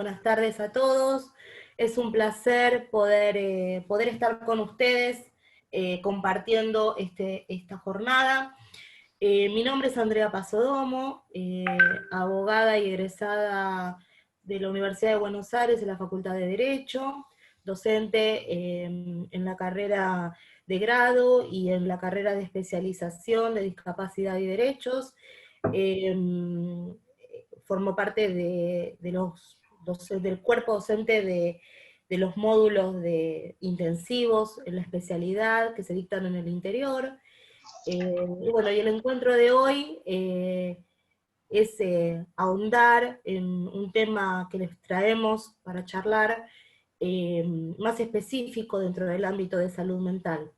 buenas tardes a todos. Es un placer poder estar con ustedes compartiendo esta jornada. Mi nombre es Andrea Pasodomo, abogada y egresada de la Universidad de Buenos Aires, de la Facultad de Derecho, docente en la carrera de grado y en la carrera de especialización de discapacidad y derechos. Formo parte del cuerpo docente de los módulos intensivos en la especialidad que se dictan en el interior. Y bueno, y el encuentro de hoy es ahondar en un tema que les traemos para charlar, más específico dentro del ámbito de salud mental.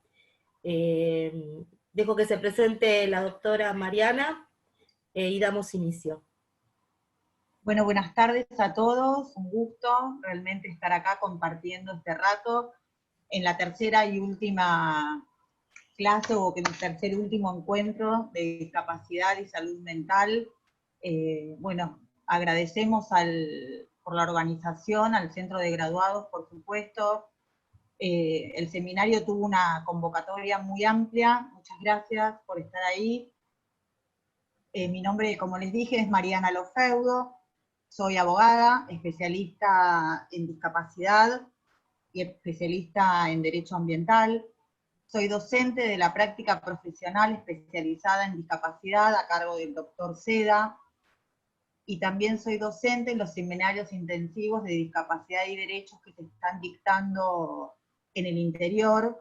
Dejo que se presente la doctora Mariana y damos inicio. Bueno, buenas tardes a todos, un gusto realmente estar acá compartiendo este rato en la tercera y última clase, o en el tercer y último encuentro de discapacidad y salud mental. Bueno, agradecemos por la organización, al Centro de Graduados, por supuesto. El seminario tuvo una convocatoria muy amplia, muchas gracias por estar ahí. Mi nombre, como les dije, es Mariana Lofeudo. Soy abogada, especialista en discapacidad y especialista en derecho ambiental. Soy docente de la práctica profesional especializada en discapacidad a cargo del doctor Seda, y también soy docente en los seminarios intensivos de discapacidad y derechos que se están dictando en el interior.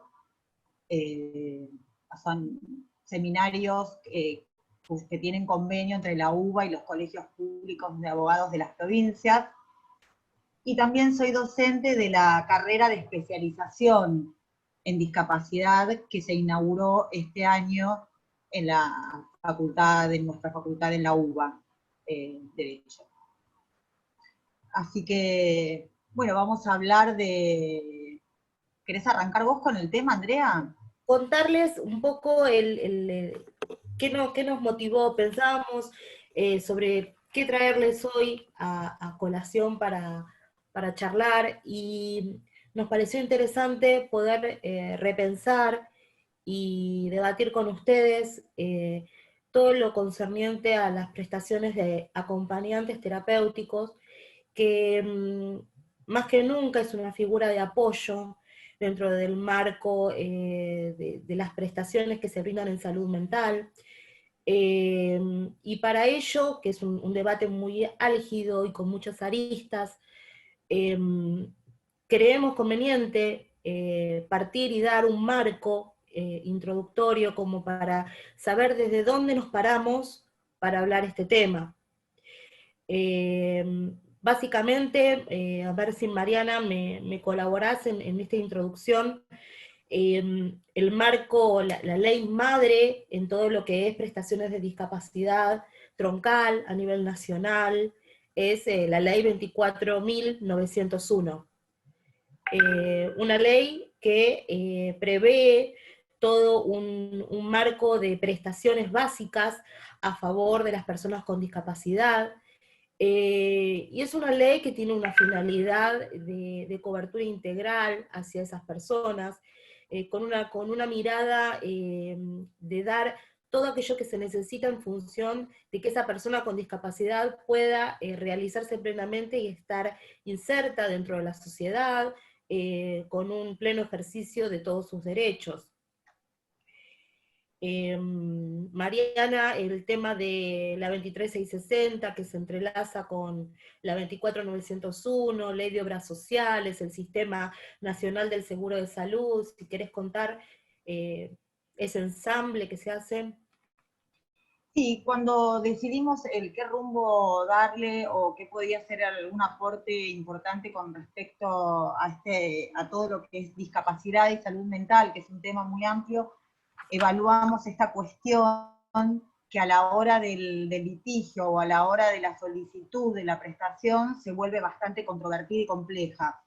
Son seminarios que tienen convenio entre la UBA y los colegios públicos de abogados de las provincias. Y también soy docente de la carrera de especialización en discapacidad que se inauguró este año en la facultad, en nuestra facultad en la UBA, Derecho. Así que, bueno, vamos a hablar de... ¿Querés arrancar vos con el tema, Andrea? Contarles un poco qué nos motivó. Pensábamos sobre qué traerles hoy a colación para charlar, y nos pareció interesante poder repensar y debatir con ustedes todo lo concerniente a las prestaciones de acompañantes terapéuticos, que más que nunca es una figura de apoyo dentro del marco de las prestaciones que se brindan en salud mental. Y para ello, que es un debate muy álgido y con muchas aristas, creemos conveniente partir y dar un marco introductorio como para saber desde dónde nos paramos para hablar este tema. Básicamente, a ver si Mariana me colaborás en esta introducción. El marco, la ley madre en todo lo que es prestaciones de discapacidad troncal a nivel nacional es la ley 24.901. Una ley que prevé todo un marco de prestaciones básicas a favor de las personas con discapacidad, y es una ley que tiene una finalidad de cobertura integral hacia esas personas, con una mirada de dar todo aquello que se necesita en función de que esa persona con discapacidad pueda realizarse plenamente y estar inserta dentro de la sociedad, con un pleno ejercicio de todos sus derechos. Mariana, el tema de la 23.660, que se entrelaza con la 24.901, Ley de Obras Sociales, el Sistema Nacional del Seguro de Salud, si querés contar ese ensamble que se hace. Sí, cuando decidimos qué rumbo darle o qué podía ser algún aporte importante con respecto a todo lo que es discapacidad y salud mental, que es un tema muy amplio, evaluamos esta cuestión que a la hora del litigio o a la hora de la solicitud de la prestación se vuelve bastante controvertida y compleja.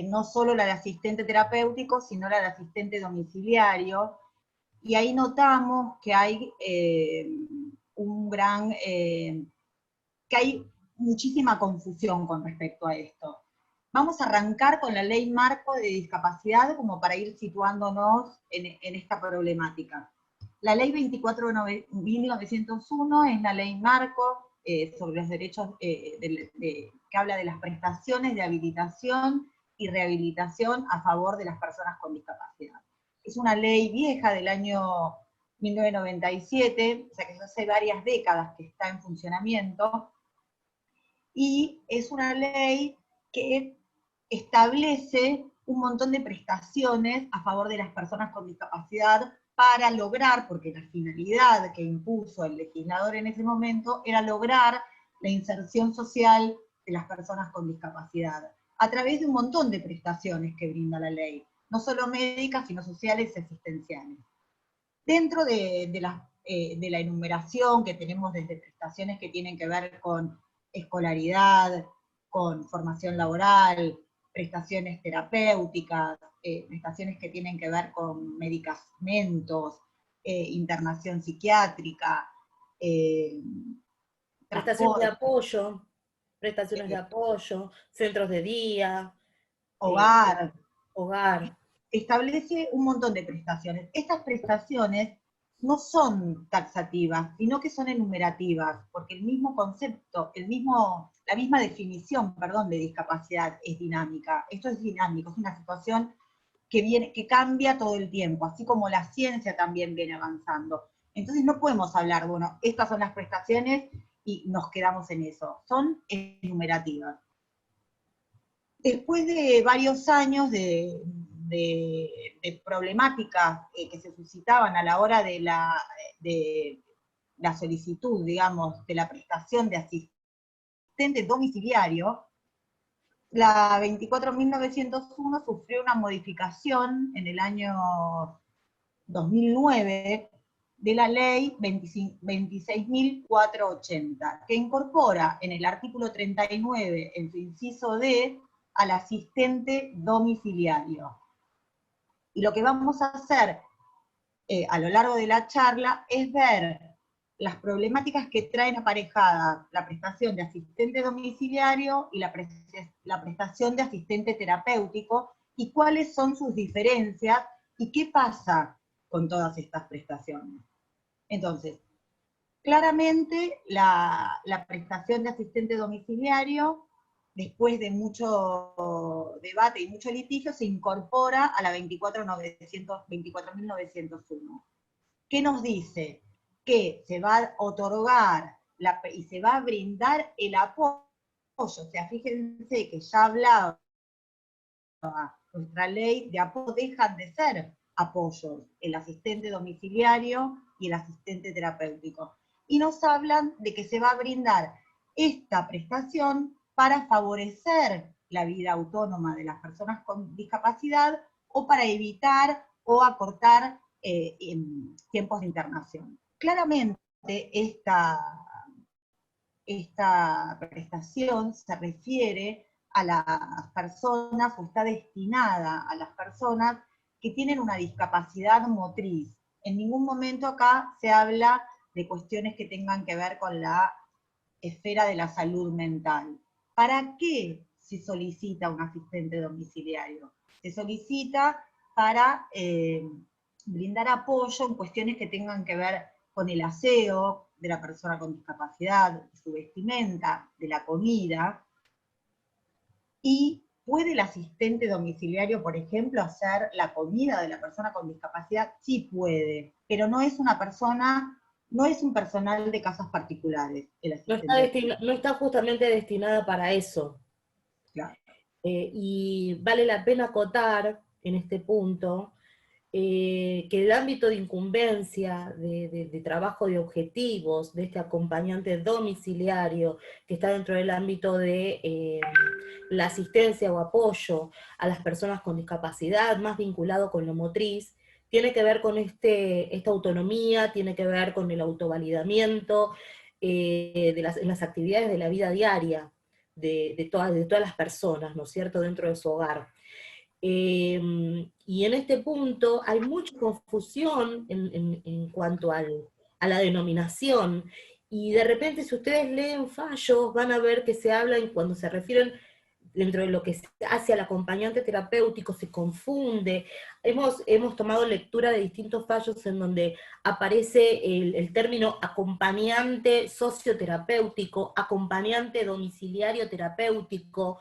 No solo la de asistente terapéutico, sino la de asistente domiciliario, y ahí notamos que hay que hay muchísima confusión con respecto a esto. Vamos a arrancar con la Ley Marco de Discapacidad como para ir situándonos en esta problemática. La Ley 24 de 1901 es la Ley Marco sobre los derechos que habla de las prestaciones de habilitación y rehabilitación a favor de las personas con discapacidad. Es una ley vieja del año 1997, o sea que ya hace varias décadas que está en funcionamiento, y es una ley que establece un montón de prestaciones a favor de las personas con discapacidad para lograr, porque la finalidad que impuso el legislador en ese momento era lograr la inserción social de las personas con discapacidad, a través de un montón de prestaciones que brinda la ley, no solo médicas, sino sociales y asistenciales. Dentro de la enumeración que tenemos desde prestaciones que tienen que ver con escolaridad, con formación laboral, prestaciones terapéuticas, prestaciones que tienen que ver con medicamentos, internación psiquiátrica, Prestaciones de transporte, apoyo, prestaciones de apoyo, centros de día, hogar, hogar. establece un montón de prestaciones. Estas prestaciones no son taxativas, sino que son enumerativas, porque el mismo concepto, la misma definición, perdón, de discapacidad es dinámica. Esto es dinámico, es una situación que cambia todo el tiempo, así como la ciencia también viene avanzando. Entonces no podemos hablar, bueno, estas son las prestaciones y nos quedamos en eso. Son enumerativas. Después de varios años de problemáticas que se suscitaban a la hora de la solicitud, digamos, de la prestación de asistente domiciliario, la 24.901 sufrió una modificación en el año 2009 de la ley 26.480, que incorpora en el artículo 39, en su inciso D, al asistente domiciliario. Y lo que vamos a hacer a lo largo de la charla es ver las problemáticas que traen aparejadas la prestación de asistente domiciliario y la prestación de asistente terapéutico, y cuáles son sus diferencias y qué pasa con todas estas prestaciones. Entonces, claramente la prestación de asistente domiciliario, después de mucho debate y mucho litigio, se incorpora a la 24.901. ¿Qué nos dice? Que se va a otorgar y se va a brindar el apoyo. O sea, fíjense que ya hablaba nuestra ley de apoyo, dejan de ser apoyos, el asistente domiciliario y el asistente terapéutico. Y nos hablan de que se va a brindar esta prestación para favorecer la vida autónoma de las personas con discapacidad o para evitar o acortar tiempos de internación. Claramente esta prestación se refiere a las personas o está destinada a las personas que tienen una discapacidad motriz. En ningún momento acá se habla de cuestiones que tengan que ver con la esfera de la salud mental. ¿Para qué se solicita un asistente domiciliario? Se solicita para brindar apoyo en cuestiones que tengan que ver con el aseo de la persona con discapacidad, su vestimenta, de la comida. Y ¿puede el asistente domiciliario, por ejemplo, hacer la comida de la persona con discapacidad? Sí puede, pero no es una persona, no es un personal de casas particulares, el asistente. No está justamente destinada para eso. Claro. Y vale la pena acotar en este punto que el ámbito de incumbencia, de trabajo de objetivos, de este acompañante domiciliario, que está dentro del ámbito de la asistencia o apoyo a las personas con discapacidad, más vinculado con lo motriz, tiene que ver con esta autonomía, tiene que ver con el autovalidamiento en las actividades de la vida diaria de todas las personas, ¿no es cierto?, dentro de su hogar. Y en este punto hay mucha confusión en cuanto a la denominación, Y de repente, si ustedes leen fallos, van a ver que se hablan, cuando se refieren dentro de lo que se hace al acompañante terapéutico, se confunde. Hemos tomado lectura de distintos fallos en donde aparece el término acompañante socioterapéutico, acompañante domiciliario terapéutico,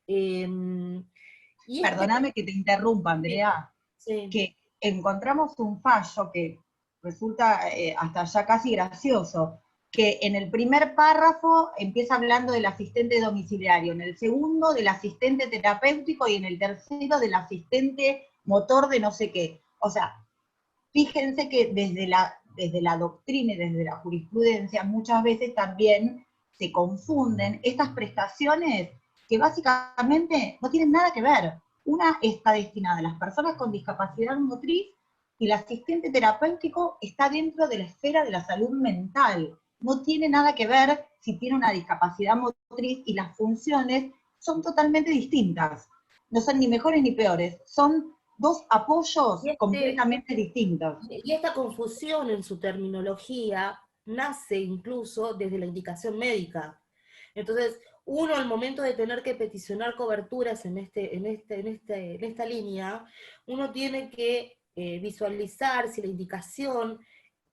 y Perdóname que te interrumpa, Andrea, sí, que encontramos un fallo que resulta hasta ya casi gracioso, que en el primer párrafo empieza hablando del asistente domiciliario, en el segundo del asistente terapéutico y en el tercero del asistente motor de no sé qué. O sea, fíjense que desde la doctrina y desde la jurisprudencia muchas veces también se confunden estas prestaciones que básicamente no tienen nada que ver. Una está destinada a las personas con discapacidad motriz y el asistente terapéutico está dentro de la esfera de la salud mental. No tiene nada que ver si tiene una discapacidad motriz, y las funciones son totalmente distintas. No son ni mejores ni peores, son dos apoyos y completamente distintos. y esta confusión en su terminología nace incluso desde la indicación médica. Entonces, uno al momento de tener que peticionar coberturas en esta línea, uno tiene que visualizar si la indicación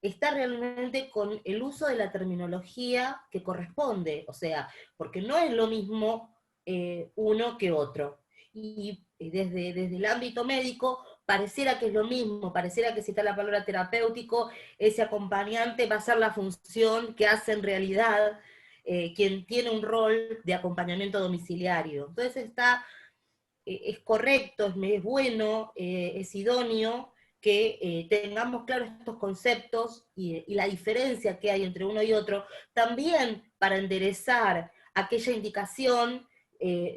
está realmente con el uso de la terminología que corresponde, o sea, porque no es lo mismo uno que otro. Y desde el ámbito médico, pareciera que es lo mismo, pareciera que si está la palabra terapéutico, ese acompañante va a ser la función que hace en realidad quien tiene un rol de acompañamiento domiciliario. Entonces es correcto, es bueno, es idóneo que tengamos claros estos conceptos y la diferencia que hay entre uno y otro, también para enderezar aquella indicación,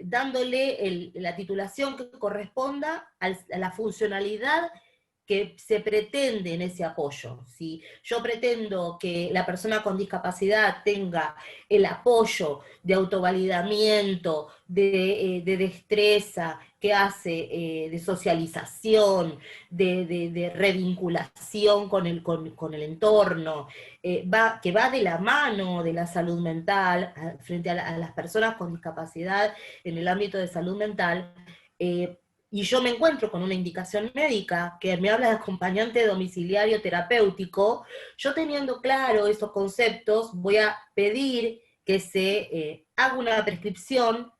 dándole la titulación que corresponda a la funcionalidad que se pretende en ese apoyo. Si yo pretendo que la persona con discapacidad tenga el apoyo de autovalidamiento, de destreza, que hace de socialización, de revinculación con el entorno, que va de la mano de la salud mental frente a las personas con discapacidad en el ámbito de salud mental, y yo me encuentro con una indicación médica que me habla de acompañante domiciliario terapéutico, yo teniendo claro esos conceptos, voy a pedir que se haga una prescripción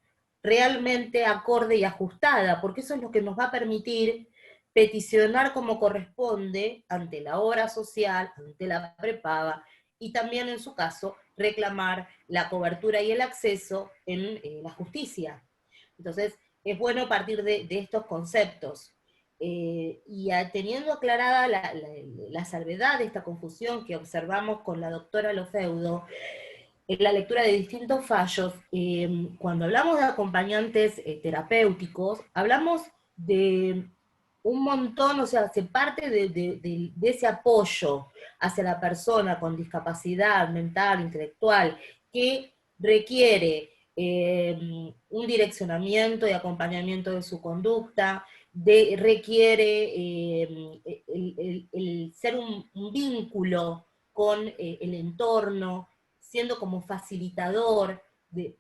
realmente acorde y ajustada, porque eso es lo que nos va a permitir peticionar como corresponde ante la obra social, ante la prepaga, y también en su caso reclamar la cobertura y el acceso en la justicia. Entonces, es bueno partir de estos conceptos. Teniendo aclarada la salvedad de esta confusión que observamos con la doctora Lofeudo, en la lectura de distintos fallos, cuando hablamos de acompañantes terapéuticos, hablamos de un montón, o sea, se parte de ese apoyo hacia la persona con discapacidad mental, intelectual, que requiere un direccionamiento y acompañamiento de su conducta, requiere el ser un vínculo con el entorno, siendo como facilitador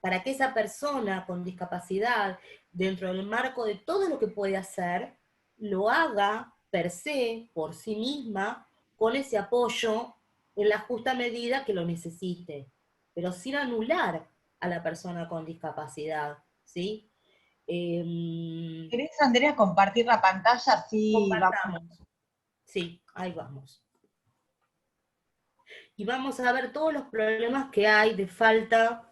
para que esa persona con discapacidad, dentro del marco de todo lo que puede hacer, lo haga per se, por sí misma, con ese apoyo en la justa medida que lo necesite, pero sin anular a la persona con discapacidad, ¿sí? ¿Querés, Andrea, compartir la pantalla? Sí, vamos. Compartamos. Sí, ahí vamos. Y vamos a ver todos los problemas que hay de falta.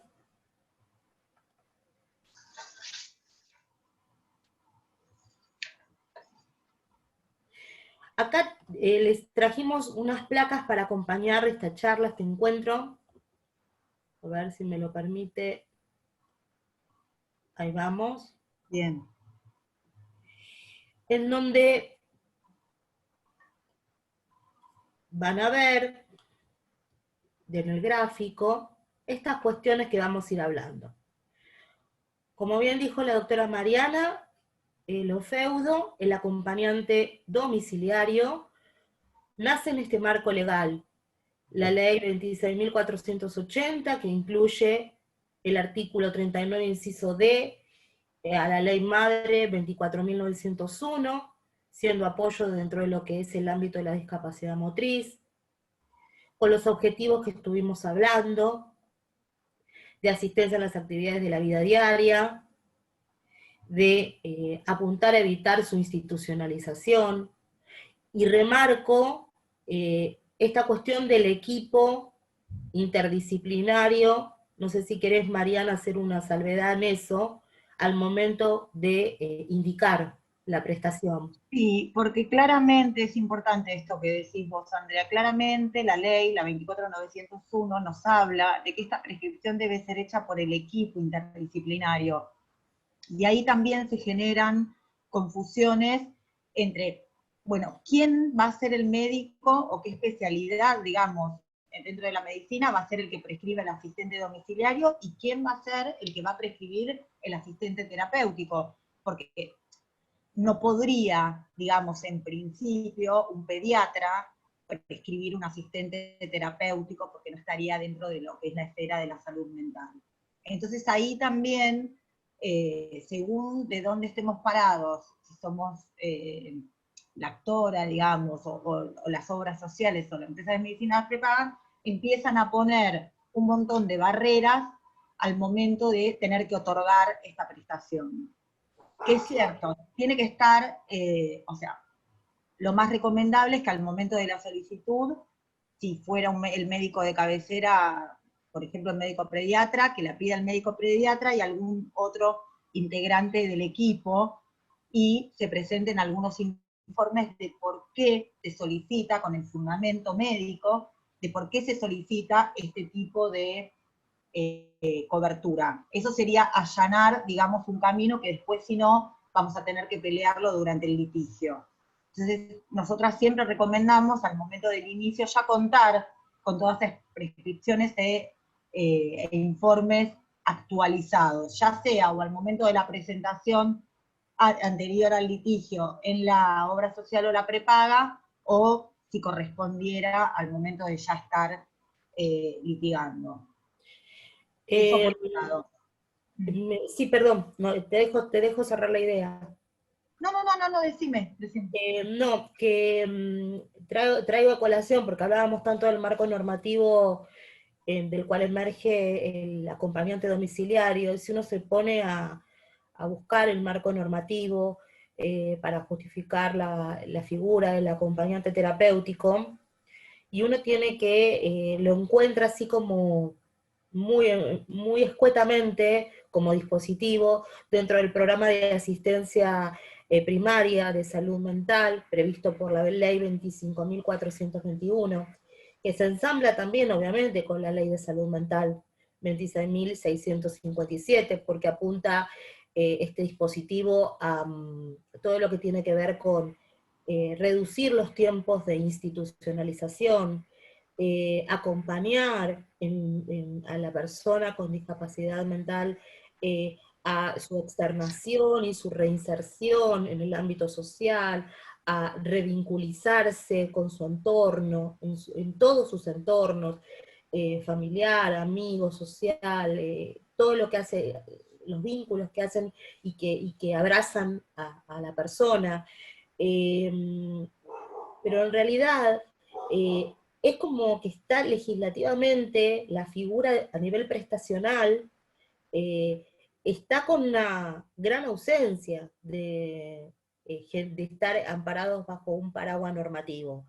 Acá les trajimos unas placas para acompañar esta charla, este encuentro. A ver si me lo permite. Ahí vamos. Bien. En donde van a ver, en el gráfico, estas cuestiones que vamos a ir hablando. Como bien dijo la doctora Mariana, el OFEUDO, el acompañante domiciliario, nace en este marco legal, la ley 26.480, que incluye el artículo 39, inciso D, a la ley madre 24.901, siendo apoyo dentro de lo que es el ámbito de la discapacidad motriz, con los objetivos que estuvimos hablando, de asistencia en las actividades de la vida diaria, de apuntar a evitar su institucionalización, y remarco esta cuestión del equipo interdisciplinario. No sé si querés, Mariana, hacer una salvedad en eso, al momento de indicar la prestación. Sí, porque claramente es importante esto que decís vos, Andrea. Claramente la ley, la 24.901, nos habla de que esta prescripción debe ser hecha por el equipo interdisciplinario. Y ahí también se generan confusiones entre, bueno, quién va a ser el médico o qué especialidad, digamos, dentro de la medicina va a ser el que prescribe el asistente domiciliario y quién va a ser el que va a prescribir el asistente terapéutico. Porque no podría, digamos, en principio, un pediatra prescribir un asistente terapéutico porque no estaría dentro de lo que es la esfera de la salud mental. Entonces ahí también, según de dónde estemos parados, si somos la actora, digamos, o las obras sociales o la empresa de medicina prepagan, empiezan a poner un montón de barreras al momento de tener que otorgar esta prestación. Que es cierto, tiene que estar, o sea, lo más recomendable es que al momento de la solicitud, si fuera el médico de cabecera, por ejemplo el médico pediatra, que la pida el médico pediatra y algún otro integrante del equipo, y se presenten algunos informes de por qué se solicita, con el fundamento médico, de por qué se solicita este tipo de cobertura. Eso sería allanar, digamos, un camino que después, si no, vamos a tener que pelearlo durante el litigio. Entonces, nosotras siempre recomendamos al momento del inicio ya contar con todas estas prescripciones e informes actualizados, ya sea o al momento de la presentación anterior al litigio en la obra social o la prepaga, o si correspondiera al momento de ya estar litigando. Eso por un lado. Sí, perdón, no, te dejo cerrar la idea. No, decime. No, que traigo a colación, porque hablábamos tanto del marco normativo del cual emerge el acompañante domiciliario, y si uno se pone a buscar el marco normativo para justificar la figura del acompañante terapéutico, y uno tiene que, lo encuentra así como muy escuetamente como dispositivo dentro del programa de asistencia primaria de salud mental previsto por la ley 25.421, que se ensambla también obviamente con la ley de salud mental 26.657, porque apunta este dispositivo a todo lo que tiene que ver con reducir los tiempos de institucionalización, acompañar a la persona con discapacidad mental a su externación y su reinserción en el ámbito social, a revinculizarse con su entorno, en todos sus entornos, familiar, amigo, social, todo lo que hace, los vínculos que hacen y que abrazan a la persona. Pero en realidad es como que está legislativamente la figura a nivel prestacional, está con una gran ausencia de estar amparados bajo un paraguas normativo,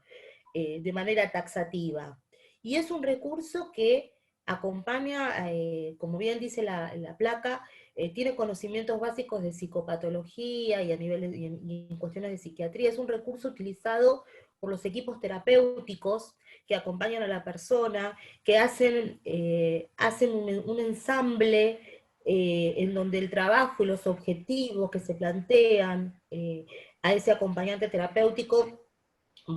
de manera taxativa. Y es un recurso que acompaña, como bien dice la placa, tiene conocimientos básicos de psicopatología y y en cuestiones de psiquiatría. Es un recurso utilizado por los equipos terapéuticos que acompañan a la persona, que hacen un ensamble en donde el trabajo y los objetivos que se plantean a ese acompañante terapéutico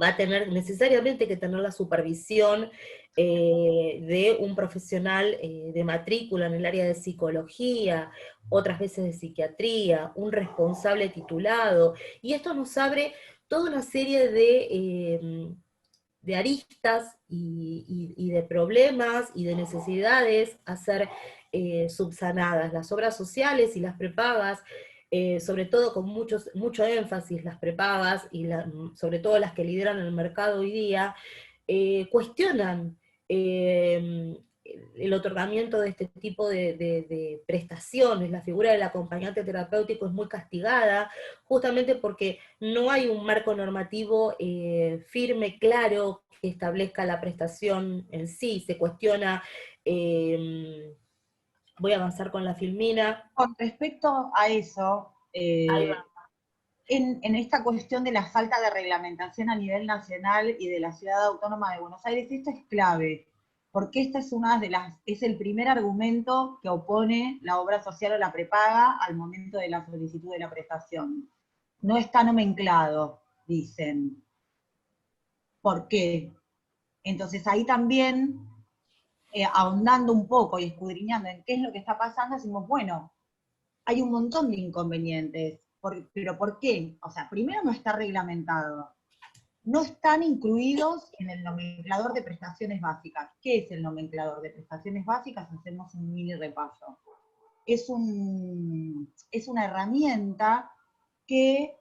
va a tener necesariamente que tener la supervisión de un profesional de matrícula en el área de psicología, otras veces de psiquiatría, un responsable titulado, y esto nos abre toda una serie de aristas y de problemas y de necesidades a ser subsanadas. Las obras sociales y las prepagas, sobre todo con mucho énfasis las prepagas, sobre todo las que lideran el mercado hoy día, cuestionan el otorgamiento de este tipo de prestaciones. La figura del acompañante terapéutico es muy castigada, justamente porque no hay un marco normativo firme, claro, que establezca la prestación en sí. Se cuestiona, voy a avanzar con la filmina. Con respecto a eso, Ahí va. en esta cuestión de la falta de reglamentación a nivel nacional y de la Ciudad Autónoma de Buenos Aires, esto es clave, porque esta es el primer argumento que opone la obra social o la prepaga al momento de la solicitud de la prestación. No está nomenclado, dicen. ¿Por qué? Entonces ahí también, ahondando un poco y escudriñando en qué es lo que está pasando, decimos, bueno, hay un montón de inconvenientes. ¿Pero por qué? O sea, primero no está reglamentado. No están incluidos en el nomenclador de prestaciones básicas. ¿Qué es el nomenclador de prestaciones básicas? Hacemos un mini repaso. Es una herramienta que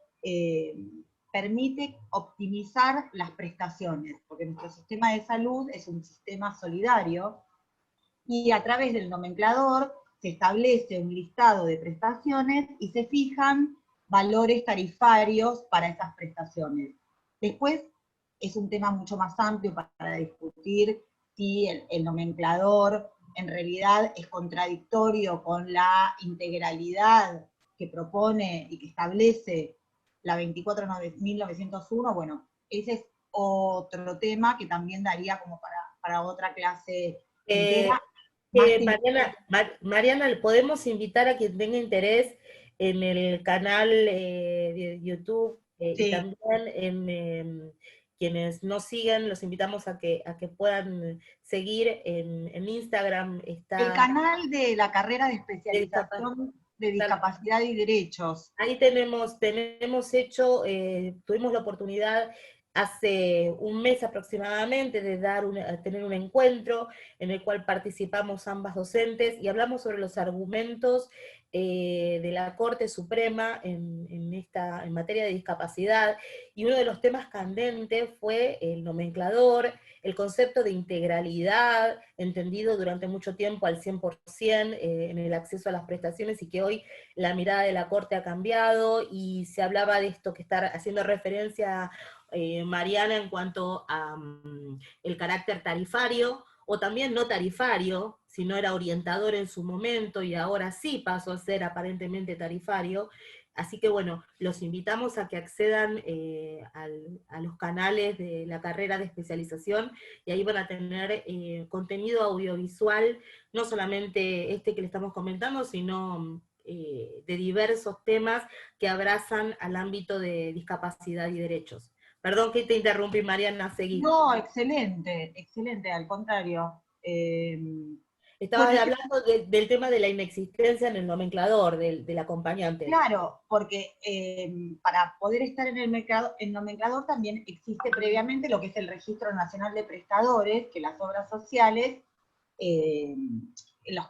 permite optimizar las prestaciones, porque nuestro sistema de salud es un sistema solidario, y a través del nomenclador se establece un listado de prestaciones y se fijan valores tarifarios para esas prestaciones. Después es un tema mucho más amplio para discutir si el nomenclador en realidad es contradictorio con la integralidad que propone y que establece la 24.901. Bueno, ese es otro tema que también daría como para otra clase Eh, entera. Más que Mariana, podemos invitar a quien tenga interés en el canal de YouTube y sí, también quienes no siguen, los invitamos a que puedan seguir en Instagram, el está canal de la carrera de de discapacidad. especialización de discapacidad y derechos. Ahí tenemos hecho, tuvimos la oportunidad hace un mes aproximadamente de tener un encuentro en el cual participamos ambas docentes y hablamos sobre los argumentos de la Corte Suprema en materia de discapacidad, y uno de los temas candentes fue el nomenclador, el concepto de integralidad, entendido durante mucho tiempo al 100% en el acceso a las prestaciones, y que hoy la mirada de la Corte ha cambiado, y se hablaba de esto que está haciendo referencia Mariana en cuanto a el carácter tarifario, o también no tarifario, si no era orientador en su momento y ahora sí pasó a ser aparentemente tarifario. Así que bueno, los invitamos a que accedan a los canales de la carrera de especialización, y ahí van a tener contenido audiovisual, no solamente este que le estamos comentando, sino de diversos temas que abrazan al ámbito de discapacidad y derechos. Perdón que te interrumpí, Mariana, seguí. No, excelente, excelente, al contrario. Estabas Bueno, yo, hablando del tema de la inexistencia en el nomenclador del acompañante. claro, porque para poder estar en el nomenclador también existe previamente lo que es el Registro Nacional de Prestadores, que las obras sociales, eh, los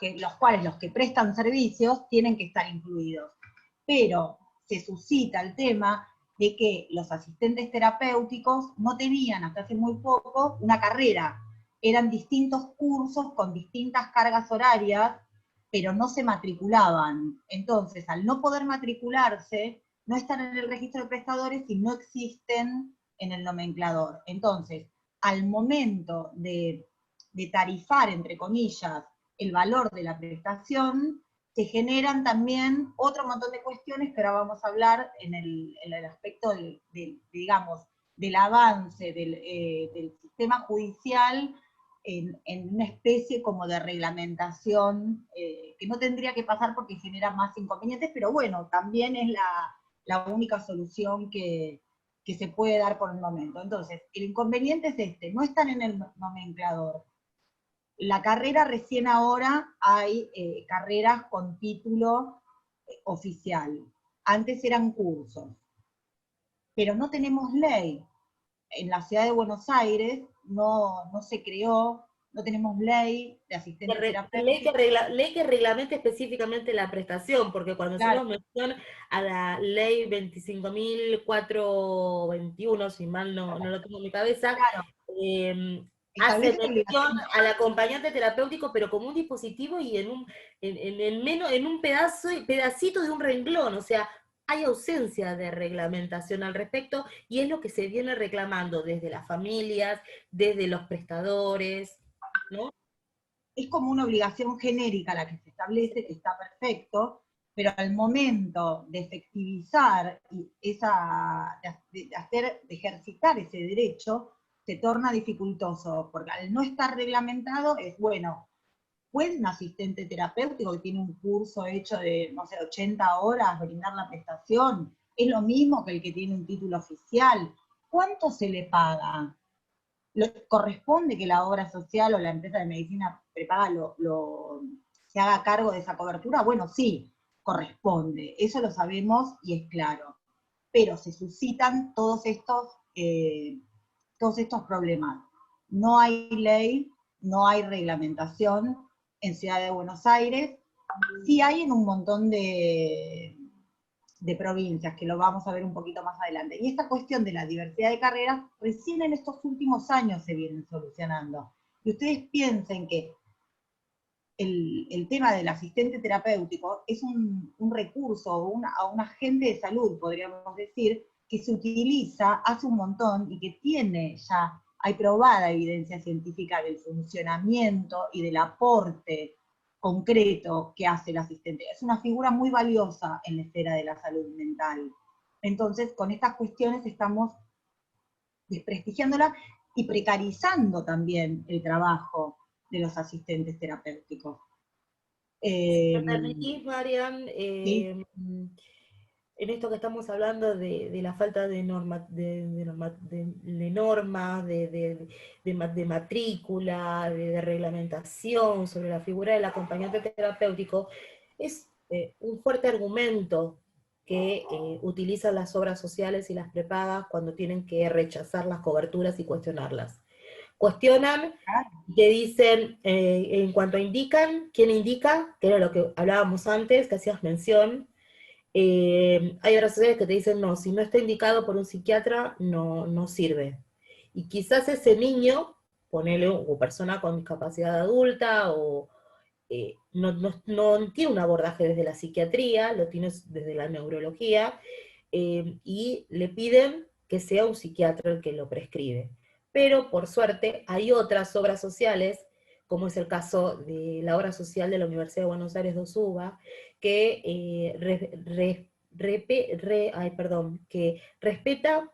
que prestan servicios tienen que estar incluidos. Pero se suscita el tema de que los asistentes terapéuticos no tenían hasta hace muy poco una carrera, eran distintos cursos con distintas cargas horarias, pero no se matriculaban. Entonces, al no poder matricularse, no están en el registro de prestadores y no existen en el nomenclador. Entonces, al momento de tarifar, entre comillas, el valor de la prestación, se generan también otro montón de cuestiones que ahora vamos a hablar en el aspecto digamos, del avance del sistema judicial en una especie como de reglamentación que no tendría que pasar porque genera más inconvenientes, pero bueno, también es la única solución que se puede dar por el momento. Entonces, el inconveniente es este, no están en el nomenclador. La carrera recién ahora hay carreras con título oficial. Antes eran cursos. Pero no tenemos ley. en la ciudad de Buenos Aires no se creó, no tenemos ley de asistente terapéutico. Ley que reglamente específicamente la prestación, porque cuando Claro, hacemos mención a la ley 25.421, si mal no lo tengo en mi cabeza, claro, hace establece la mención obligación. al acompañante terapéutico, pero como un dispositivo y en un pedacito de un renglón, o sea, hay ausencia de reglamentación al respecto, y es lo que se viene reclamando desde las familias, desde los prestadores, ¿no? Es como una obligación genérica la que se establece, que está perfecto, pero al momento de efectivizar de ejercitar ese derecho, se torna dificultoso, porque al no estar reglamentado es, bueno, ¿puede un asistente terapéutico que tiene un curso hecho de, no sé, 80 horas brindar la prestación? ¿Es lo mismo que el que tiene un título oficial? ¿Cuánto se le paga? ¿Corresponde que la obra social o la empresa de medicina prepaga se haga cargo de esa cobertura? Bueno, sí, corresponde, eso lo sabemos y es claro, pero se suscitan todos estos problemas. No hay ley, no hay reglamentación en Ciudad de Buenos Aires, sí hay en un montón de provincias, que lo vamos a ver un poquito más adelante. Y esta cuestión de la diversidad de carreras, recién en estos últimos años se vienen solucionando. Y ustedes piensen que el tema del asistente terapéutico es un recurso o un agente de salud, podríamos decir, que se utiliza hace un montón y que tiene ya, hay probada evidencia científica del funcionamiento y del aporte concreto que hace el asistente. Es una figura muy valiosa en la esfera de la salud mental. Entonces, con estas cuestiones estamos desprestigiándola y precarizando también el trabajo de los asistentes terapéuticos. Si Eh, me permitís, Marian, ¿Sí? en esto que estamos hablando de la falta de normas, de matrícula, de reglamentación sobre la figura del acompañante terapéutico, es un fuerte argumento que utilizan las obras sociales y las prepagas cuando tienen que rechazar las coberturas y cuestionarlas. Cuestionan y te dicen, en cuanto indican, ¿quién indica? Que era lo que hablábamos antes, que hacías mención. Hay otras sociedades que te dicen, no, si no está indicado por un psiquiatra, no sirve. Y quizás ese niño, ponele, o persona con discapacidad adulta, o no tiene un abordaje desde la psiquiatría, lo tiene desde la neurología, y le piden que sea un psiquiatra el que lo prescribe. Pero, por suerte, hay otras obras sociales, como es el caso de la obra social de la Universidad de Buenos Aires de Osuba, que, que respeta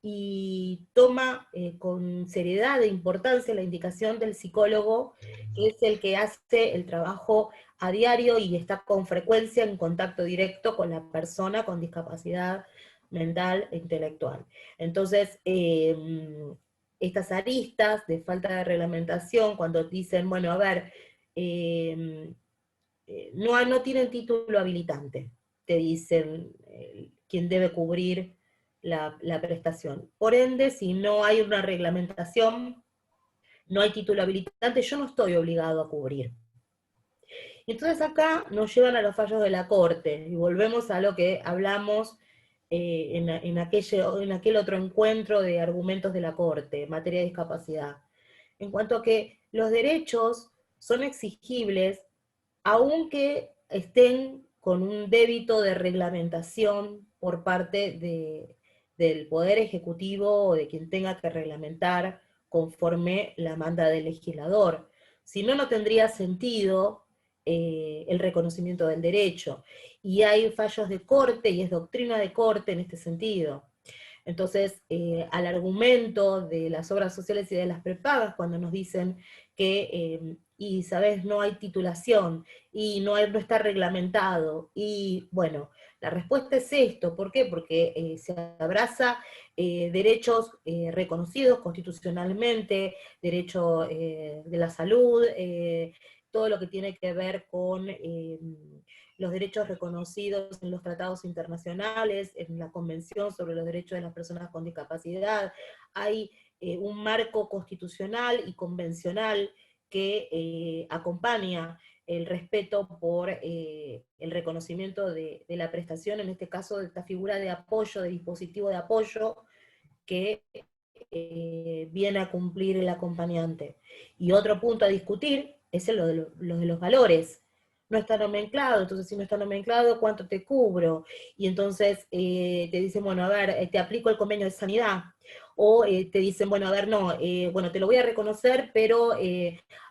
y toma con seriedad e importancia la indicación del psicólogo, que es el que hace el trabajo a diario y está con frecuencia en contacto directo con la persona con discapacidad mental e intelectual. Entonces, estas aristas de falta de reglamentación, cuando dicen, bueno, a ver, no tienen título habilitante, te dicen quién debe cubrir la prestación. Por ende, si no hay una reglamentación, no hay título habilitante, yo no estoy obligado a cubrir. Y entonces acá nos llevan a los fallos de la Corte, y volvemos a lo que hablamos en aquel otro encuentro de argumentos de la Corte en materia de discapacidad. En cuanto a que los derechos son exigibles aunque estén con un débito de reglamentación por parte del Poder Ejecutivo o de quien tenga que reglamentar conforme la manda del legislador. Si no, no tendría sentido el reconocimiento del derecho. Y hay fallos de corte y es doctrina de corte en este sentido. Entonces, al argumento de las obras sociales y de las prepagas, cuando nos dicen que, y sabes, no hay titulación, y no está reglamentado, y bueno, la respuesta es esto, ¿por qué? Porque se abraza derechos reconocidos constitucionalmente, derecho de la salud, todo lo que tiene que ver con los derechos reconocidos en los tratados internacionales, en la Convención sobre los Derechos de las Personas con Discapacidad, hay un marco constitucional y convencional que acompaña el respeto por el reconocimiento de la prestación, en este caso de esta figura de apoyo, de dispositivo de apoyo, que viene a cumplir el acompañante. Y otro punto a discutir es lo de los valores. No está nomenclado, entonces si no está nomenclado, ¿cuánto te cubro? Y entonces te dicen, bueno, a ver, te aplico el convenio de sanidad. O te dicen, bueno, a ver, no, bueno, te lo voy a reconocer, pero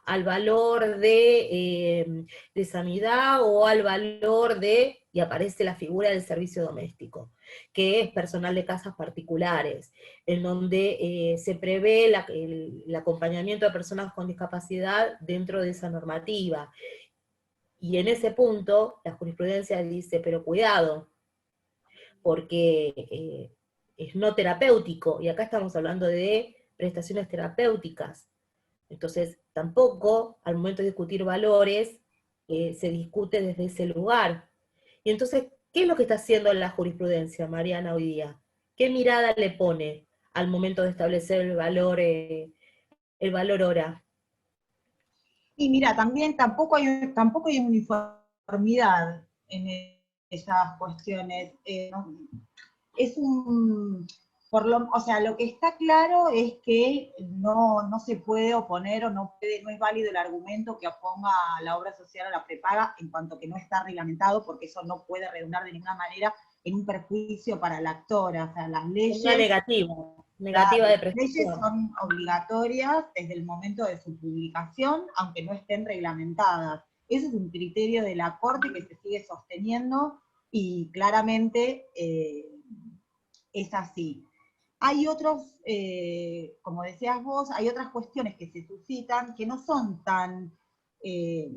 al valor de sanidad o al valor de, y aparece la figura del servicio doméstico, que es personal de casas particulares, en donde se prevé el acompañamiento de personas con discapacidad dentro de esa normativa. Y en ese punto, la jurisprudencia dice, pero cuidado, porque es no terapéutico, y acá estamos hablando de prestaciones terapéuticas. Entonces, tampoco, al momento de discutir valores, se discute desde ese lugar. Y entonces, ¿qué es lo que está haciendo la jurisprudencia, Mariana, hoy día? ¿Qué mirada le pone al momento de establecer el valor hora? Y mira, también tampoco hay uniformidad en esas cuestiones. Es un, o sea, lo que está claro es que no se puede oponer o no es válido el argumento que oponga a la obra social a la prepaga en cuanto que no está reglamentado, porque eso no puede redundar de ninguna manera en un perjuicio para la actora. O sea, las leyes... Una negativa de Las leyes prestación. son obligatorias desde el momento de su publicación, aunque no estén reglamentadas. Ese es un criterio de la Corte que se sigue sosteniendo y claramente es así. Hay otros, como decías vos, hay otras cuestiones que se suscitan que no son eh,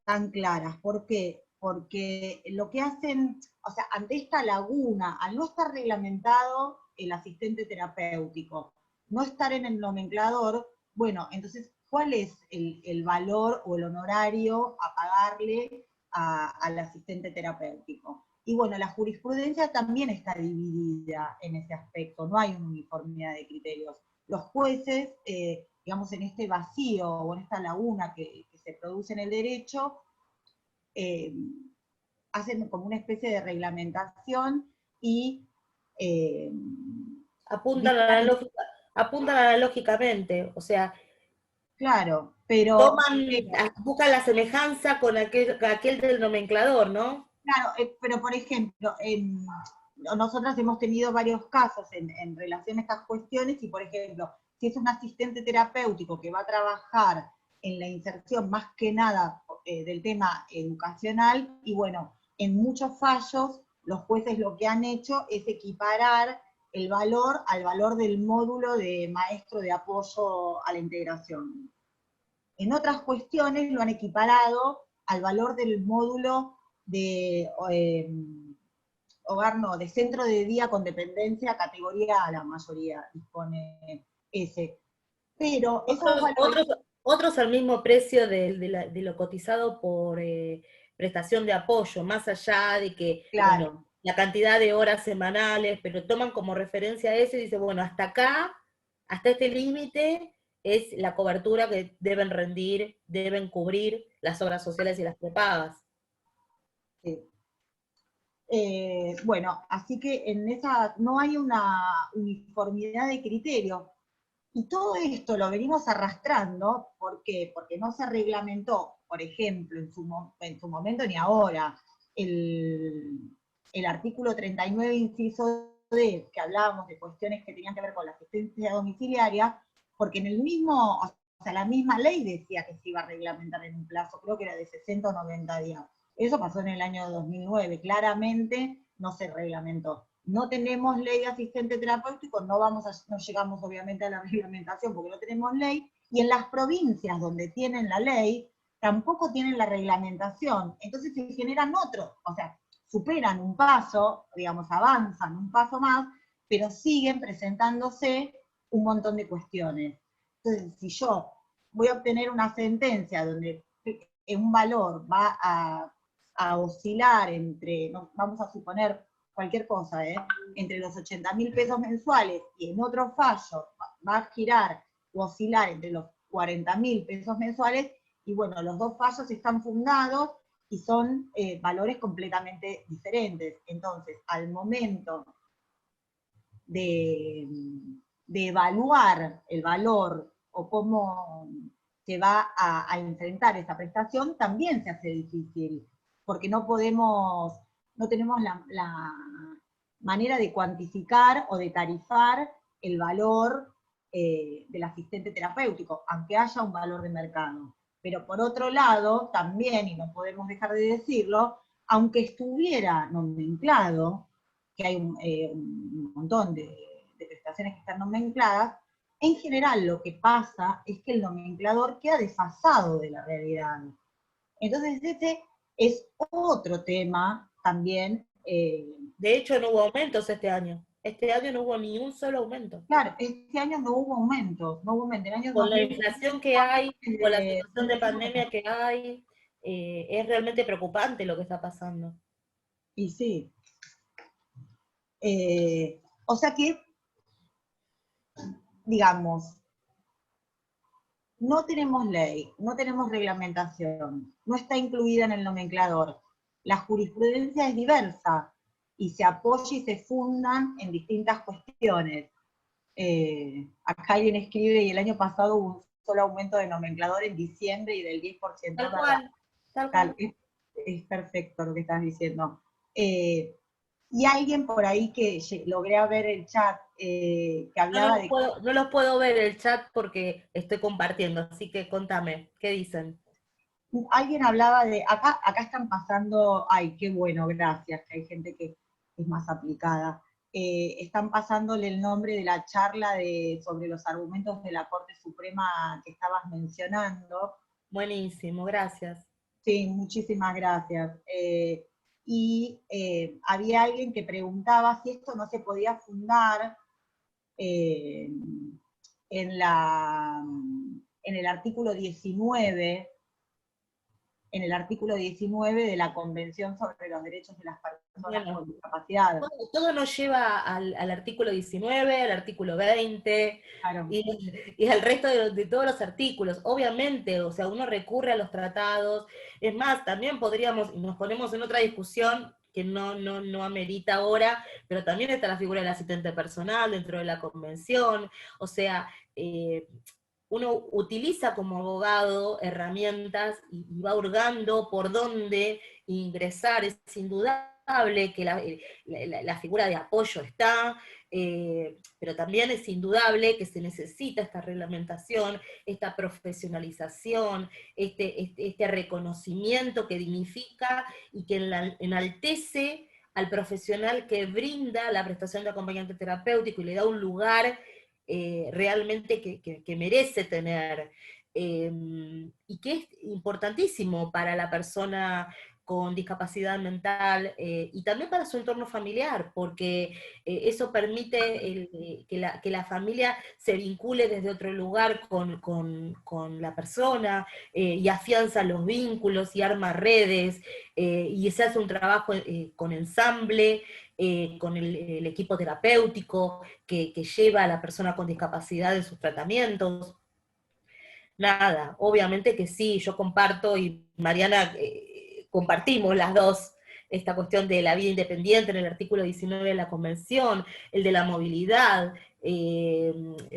tan claras. ¿Por qué? Porque lo que hacen, o sea, ante esta laguna, al no estar reglamentado el asistente terapéutico, no estar en el nomenclador, bueno, entonces, ¿cuál es el valor o el honorario a pagarle al asistente terapéutico? Y bueno, la jurisprudencia también está dividida en ese aspecto, no hay una uniformidad de criterios. Los jueces, digamos, en este vacío o en esta laguna que se produce en el derecho, eh, hacen como una especie de reglamentación y Apuntan, dictan, apuntan analógicamente, o sea, claro, pero toman, buscan la semejanza con aquel del nomenclador, ¿no? claro, pero por ejemplo, nosotros hemos tenido varios casos en relación a estas cuestiones y, por ejemplo, si es un asistente terapéutico que va a trabajar en la inserción más que nada del tema educacional, y bueno, en muchos fallos los jueces lo que han hecho es equiparar el valor al valor del módulo de maestro de apoyo a la integración. En otras cuestiones lo han equiparado al valor del módulo de hogar, no, de centro de día con dependencia, categoría A, la mayoría dispone ese. Pero esos valores... Otros al mismo precio de lo cotizado por prestación de apoyo, más allá de que, Claro, bueno, la cantidad de horas semanales, pero toman como referencia eso y dicen, bueno, hasta acá, hasta este límite, es la cobertura que deben rendir, deben cubrir las obras sociales y las prepagas. sí. Bueno, así que en esa no hay una uniformidad de criterio. Y todo esto lo venimos arrastrando, ¿por qué? Porque no se reglamentó, por ejemplo, en su momento ni ahora, el artículo 39, inciso D, que hablábamos de cuestiones que tenían que ver con la asistencia domiciliaria, porque en el mismo, o sea, la misma ley decía que se iba a reglamentar en un plazo, creo que era de 60 o 90 días. Eso pasó en el año 2009, claramente no se reglamentó. No tenemos ley de asistente terapéutico, no llegamos obviamente a la reglamentación porque no tenemos ley, y en las provincias donde tienen la ley, tampoco tienen la reglamentación, entonces se generan otros, o sea, superan un paso, digamos, avanzan un paso más, pero siguen presentándose un montón de cuestiones. Entonces, si yo voy a obtener una sentencia donde un valor va a a oscilar entre, vamos a suponer cualquier cosa, entre los 80.000 pesos mensuales y en otro fallo va a girar o oscilar entre los 40.000 pesos mensuales, y bueno, los dos fallos están fundados y son valores completamente diferentes. Entonces, al momento de evaluar el valor o cómo se va a enfrentar esa prestación, también se hace difícil, porque no tenemos la manera de cuantificar o de tarifar el valor del asistente terapéutico, aunque haya un valor de mercado. Pero por otro lado, también, y no podemos dejar de decirlo, aunque estuviera nomenclado, que hay un montón de prestaciones que están nomencladas, en general lo que pasa es que el nomenclador queda desfasado de la realidad. Entonces ese es otro tema también. De hecho, no hubo aumentos este año. Este año no hubo ni un solo aumento. Claro, este año no hubo aumentos, no hubo aumento. En el año Con la 2020, inflación que hay, con la situación de 2019. pandemia que hay, es realmente preocupante lo que está pasando. Y sí. O sea que, digamos, no tenemos ley, no tenemos reglamentación, no está incluida en el nomenclador. La jurisprudencia es diversa y se apoya y se fundan en distintas cuestiones. Acá alguien escribe, y el año pasado hubo un solo aumento de nomenclador en diciembre y del 10%, Tal ¿verdad? cual, tal cual. Es perfecto lo que estás diciendo. Y alguien por ahí que logré ver el chat, que hablaba de... No los puedo ver el chat porque estoy compartiendo, así que contame, ¿qué dicen? Alguien hablaba de, acá están pasando, ay, qué bueno, gracias, que hay gente que es más aplicada. Están pasándole el nombre de la charla sobre los argumentos de la Corte Suprema que estabas mencionando. Buenísimo, gracias. Sí, muchísimas gracias. Y había alguien que preguntaba si esto no se podía fundar en el artículo 19, de la Convención sobre los Derechos de las Personas Bueno, con Discapacidad. todo nos lleva al artículo 19, al artículo 20, Claro. y al resto de todos los artículos. Obviamente, o sea, uno recurre a los tratados. Es más, también podríamos, y nos ponemos en otra discusión que no amerita ahora, pero también está la figura del asistente personal dentro de la convención. O sea, uno utiliza como abogado herramientas y va hurgando por dónde ingresar. Es indudable que la figura de apoyo está, pero también es indudable que se necesita esta reglamentación, esta profesionalización, este reconocimiento que dignifica y que enaltece al profesional que brinda la prestación de acompañante terapéutico y le da un lugar realmente que merece tener, y que es importantísimo para la persona con discapacidad mental, y también para su entorno familiar, porque eso permite que la familia se vincule desde otro lugar con la persona, y afianza los vínculos y arma redes, y se hace un trabajo con ensamble, con el equipo terapéutico que lleva a la persona con discapacidad en sus tratamientos. Nada, obviamente que sí, yo comparto, y Mariana, compartimos las dos esta cuestión de la vida independiente en el artículo 19 de la Convención, el de la movilidad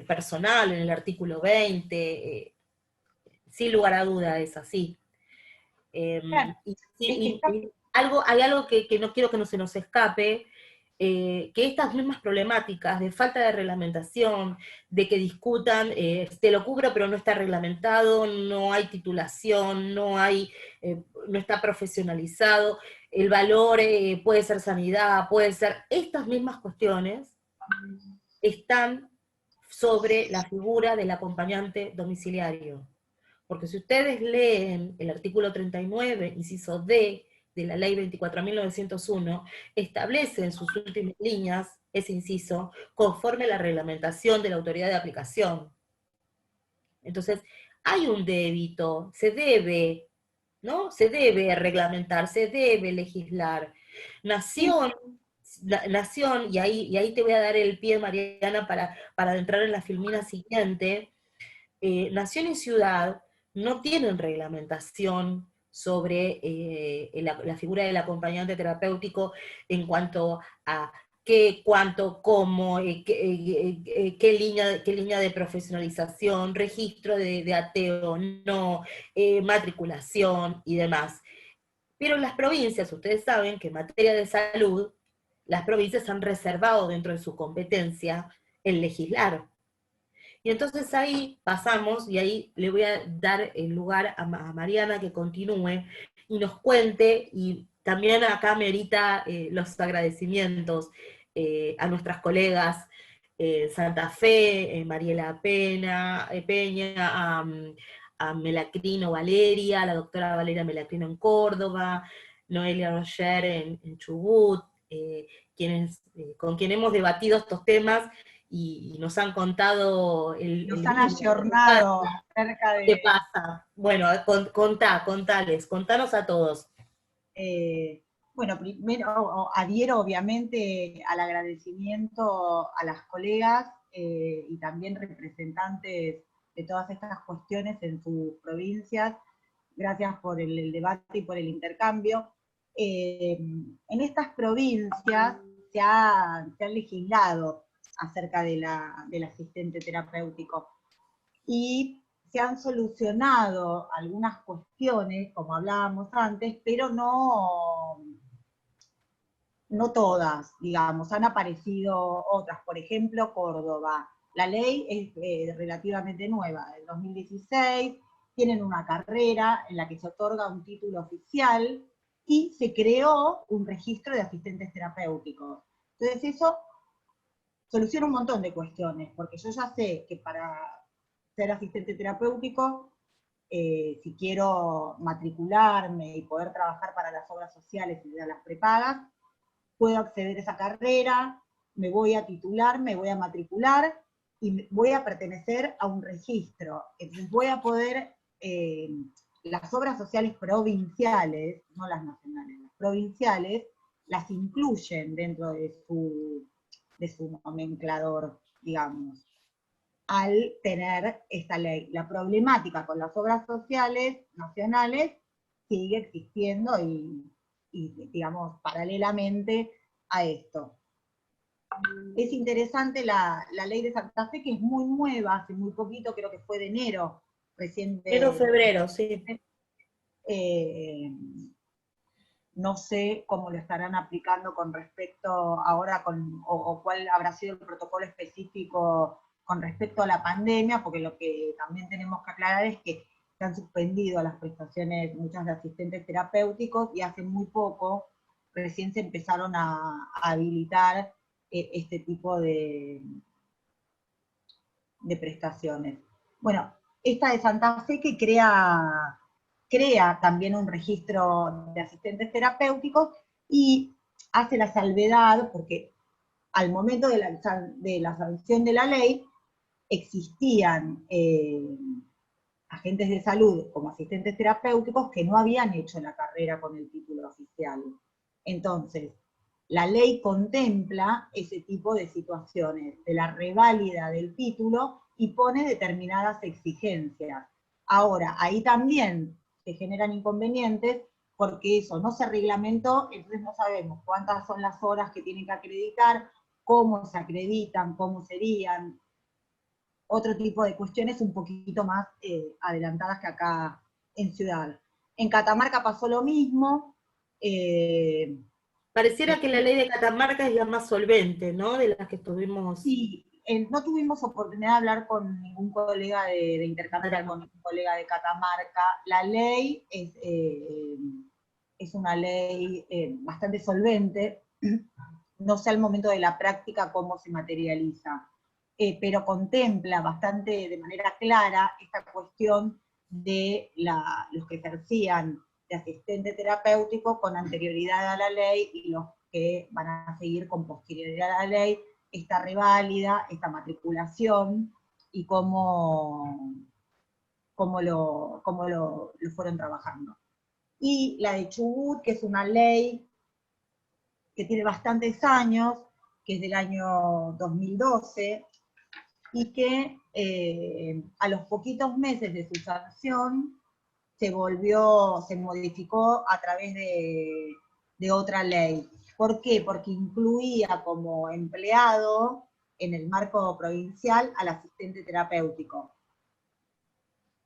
personal en el artículo 20, sin lugar a duda es así. Claro, Hay algo que no quiero que no se nos escape, que estas mismas problemáticas de falta de reglamentación, de que discutan, te lo cubro pero no está reglamentado, no hay titulación, no está profesionalizado, el valor puede ser sanidad, puede ser, estas mismas cuestiones están sobre la figura del acompañante domiciliario. Porque si ustedes leen el artículo 39, inciso D, de la ley 24.901, establece en sus últimas líneas ese inciso conforme a la reglamentación de la autoridad de aplicación. Entonces, hay un débito, se debe ¿no? Se debe reglamentar, se debe legislar. Sí, Nación, nación, y ahí te voy a dar el pie, Mariana, para entrar en la filmina siguiente. Nación y ciudad no tienen reglamentación sobre la figura del acompañante terapéutico en cuanto a qué, cuánto, cómo, qué línea de profesionalización, registro de ateo, no, matriculación y demás. Pero en las provincias, ustedes saben que en materia de salud, las provincias han reservado dentro de su competencia el legislar. Y entonces ahí pasamos, y ahí le voy a dar el lugar a Mariana que continúe y nos cuente, y también acá merita los agradecimientos a nuestras colegas Santa Fe, Mariela Peña, a Melacrino Valeria, a la doctora Valeria Melacrino en Córdoba, Noelia Roger en Chubut, con quien hemos debatido estos temas y nos han contado nos el han vínculo que ayornado acerca ¿qué de, pasa? Bueno, contanos a todos. bueno, primero adhiero obviamente al agradecimiento a las colegas y también representantes de todas estas cuestiones en sus provincias. Gracias por el debate y por el intercambio. En estas provincias se ha legislado acerca del asistente terapéutico y se han solucionado algunas cuestiones, como hablábamos antes, pero no todas, digamos, han aparecido otras. Por ejemplo, Córdoba. La ley es relativamente nueva, del 2016, tienen una carrera en la que se otorga un título oficial y se creó un registro de asistentes terapéuticos. Entonces eso soluciona un montón de cuestiones, porque yo ya sé que para ser asistente terapéutico, si quiero matricularme y poder trabajar para las obras sociales y de las prepagas, puedo acceder a esa carrera, me voy a titular, me voy a matricular y voy a pertenecer a un registro. Entonces voy a poder, las obras sociales provinciales, no las nacionales, las provinciales, las incluyen dentro de su nomenclador, digamos, al tener esta ley. La problemática con las obras sociales nacionales sigue existiendo y digamos, paralelamente a esto. Es interesante la ley de Santa Fe, que es muy nueva, hace muy poquito, creo que fue de enero, recién Enero, febrero, sí. eh, no sé cómo lo estarán aplicando con respecto ahora o cuál habrá sido el protocolo específico con respecto a la pandemia, porque lo que también tenemos que aclarar es que se han suspendido las prestaciones muchas de asistentes terapéuticos y hace muy poco recién se empezaron a habilitar este tipo de prestaciones. Bueno, esta de Santa Fe que crea también un registro de asistentes terapéuticos y hace la salvedad, porque al momento de la sanción de la ley existían agentes de salud como asistentes terapéuticos que no habían hecho la carrera con el título oficial. Entonces, la ley contempla ese tipo de situaciones, de la reválida del título y pone determinadas exigencias. Ahora, ahí también se generan inconvenientes porque eso no se reglamentó, entonces no sabemos cuántas son las horas que tienen que acreditar, cómo se acreditan, cómo serían, otro tipo de cuestiones un poquito más adelantadas que acá en Ciudad. En Catamarca pasó lo mismo. Pareciera que la ley de Catamarca es la más solvente, ¿no? De las que estuvimos. Sí, no tuvimos oportunidad de hablar con ningún colega, de intercambiar con ningún colega de Catamarca. La ley es una ley bastante solvente. No sé al momento de la práctica cómo se materializa, pero contempla bastante de manera clara esta cuestión de los que ejercían de asistente terapéutico con anterioridad a la ley y los que van a seguir con posterioridad a la ley, esta reválida, esta matriculación y cómo lo fueron trabajando. y la de Chubut, que es una ley que tiene bastantes años, que es del año 2012, y que a los poquitos meses de su sanción se modificó a través de otra ley. ¿Por qué? Porque incluía como empleado en el marco provincial al asistente terapéutico.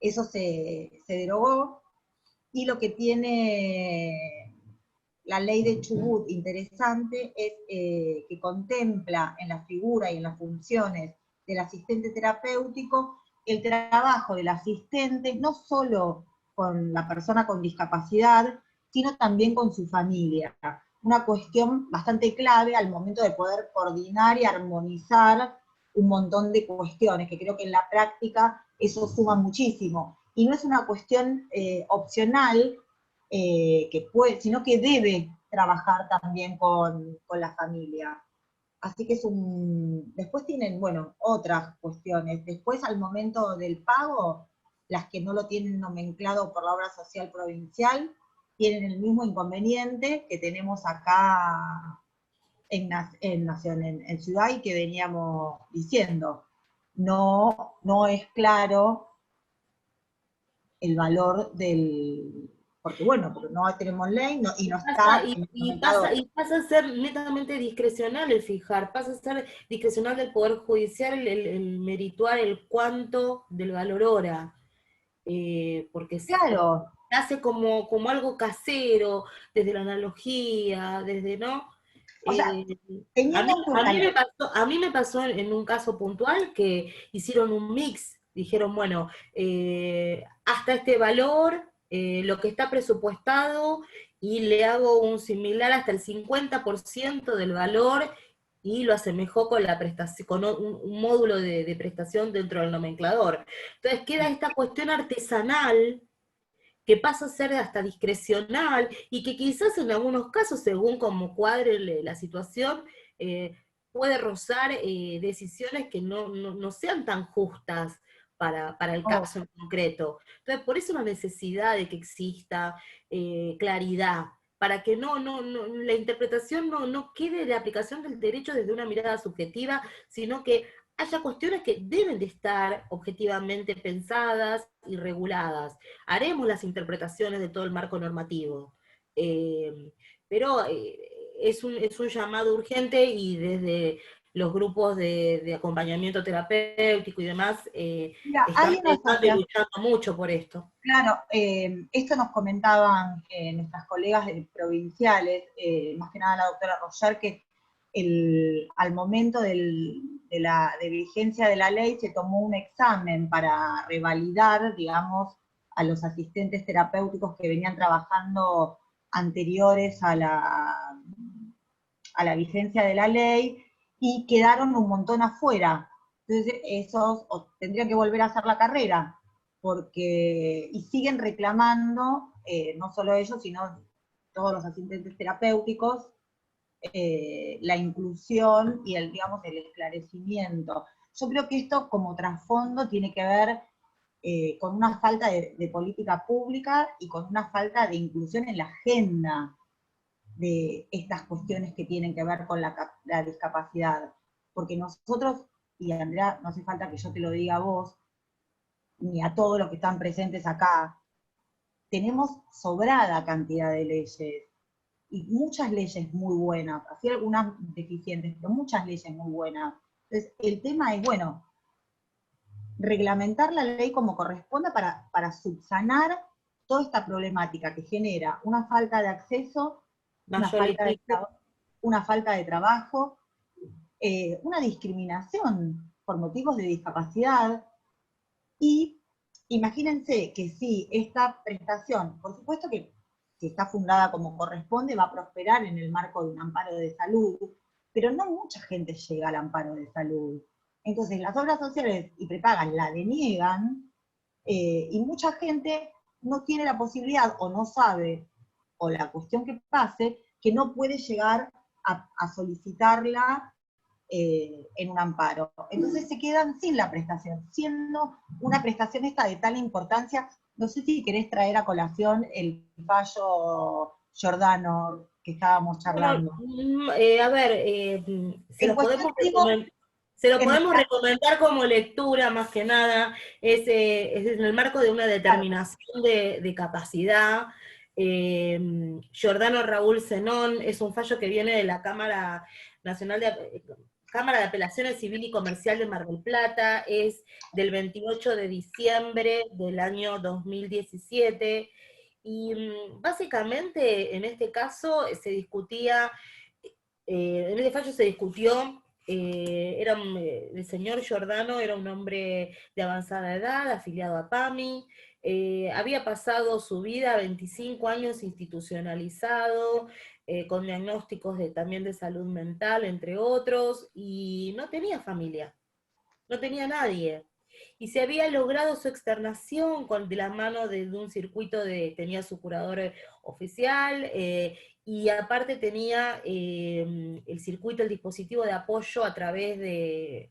Eso se derogó, y lo que tiene la ley de Chubut interesante es que contempla en la figura y en las funciones del asistente terapéutico el trabajo del asistente no solo con la persona con discapacidad, sino también con su familia. Una cuestión bastante clave al momento de poder coordinar y armonizar un montón de cuestiones, que creo que en la práctica eso suma muchísimo. Y no es una cuestión opcional, sino que debe trabajar también con la familia. Así que después tienen, bueno, otras cuestiones. Después, al momento del pago, las que no lo tienen nomenclado por la obra social provincial, tienen el mismo inconveniente que tenemos acá en Ciudad, y que veníamos diciendo. No es claro el valor porque bueno, porque no tenemos ley y no está implementado. Y pasa a ser netamente discrecional el fijar, pasa a ser discrecional del Poder Judicial el merituar el cuánto del valor hora, porque Claro. se hace como algo casero, desde la analogía, desde, ¿no? O sea, A teniendo mí, en cuenta a mí me pasó en un caso puntual que hicieron un mix, dijeron, bueno, hasta este valor, lo que está presupuestado, y le hago un similar hasta el 50% del valor, y lo asemejó con la prestación, con un módulo de prestación dentro del nomenclador. Entonces queda esta cuestión artesanal que pasa a ser hasta discrecional, y que quizás en algunos casos, según como cuadre la situación, eh, puede rozar decisiones que no sean tan justas para el caso en concreto. Entonces, por eso la necesidad de que exista claridad, para que la interpretación no quede la aplicación del derecho desde una mirada subjetiva, sino que haya cuestiones que deben de estar objetivamente pensadas y reguladas. Haremos las interpretaciones de todo el marco normativo, pero es un llamado urgente, y desde los grupos de acompañamiento terapéutico y demás, Mira, hay están una pensando y asociación, luchando mucho por esto. claro, esto nos comentaban nuestras colegas provinciales, más que nada la doctora Roger, que al momento de vigencia de la ley se tomó un examen para revalidar, digamos, a los asistentes terapéuticos que venían trabajando anteriores a la vigencia de la ley, y quedaron un montón afuera. Entonces esos tendrían que volver a hacer la carrera, y siguen reclamando, no solo ellos, sino todos los asistentes terapéuticos, la inclusión y digamos, el esclarecimiento. Yo creo que esto como trasfondo tiene que ver con una falta de política pública y con una falta de inclusión en la agenda de estas cuestiones que tienen que ver con la discapacidad. Porque nosotros, y Andrea, no hace falta que yo te lo diga a vos, ni a todos los que están presentes acá, tenemos sobrada cantidad de leyes, y muchas leyes muy buenas, así algunas deficientes, pero muchas leyes muy buenas. Entonces, el tema es, bueno, reglamentar la ley como corresponda para subsanar toda esta problemática que genera una falta de acceso, una Mayor falta de, litigio. una falta de trabajo, una discriminación por motivos de discapacidad. Y imagínense que si esta prestación, por supuesto que si está fundada como corresponde, va a prosperar en el marco de un amparo de salud, pero no mucha gente llega al amparo de salud. Entonces las obras sociales y prepagas la deniegan, y mucha gente no tiene la posibilidad o no sabe, o la cuestión que pase, que no puede llegar a solicitarla en un amparo. Entonces se quedan sin la prestación, siendo una prestación esta de tal importancia, No sé si querés traer a colación el fallo Giordano que estábamos Bueno, charlando. a ver, En cuestión, digo, se lo en podemos recomendar como lectura más que nada, es en el marco de una determinación de capacidad. Giordano Raúl Zenón es un fallo que viene de la Cámara Nacional de Cámara de Apelaciones Civil y Comercial de Mar del Plata, es del 28 de diciembre del año 2017, y básicamente en este caso se discutía, en este fallo se discutió, el señor Giordano era un hombre de avanzada edad, afiliado a PAMI, había pasado su vida 25 años institucionalizado, con diagnósticos también de salud mental, entre otros, y no tenía familia, no tenía nadie. Y se había logrado su externación de la mano de un circuito tenía su curador oficial, y aparte tenía el circuito, el dispositivo de apoyo a través de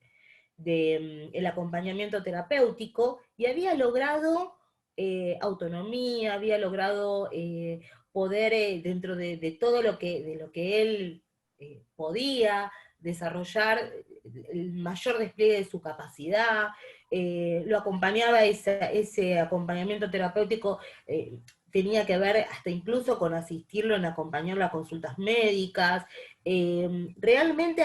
el acompañamiento terapéutico, y había logrado autonomía, había logrado poder, dentro de todo de lo que él podía desarrollar el mayor despliegue de su capacidad, lo acompañaba ese acompañamiento terapéutico, tenía que ver hasta incluso con asistirlo en acompañarlo a consultas médicas. Realmente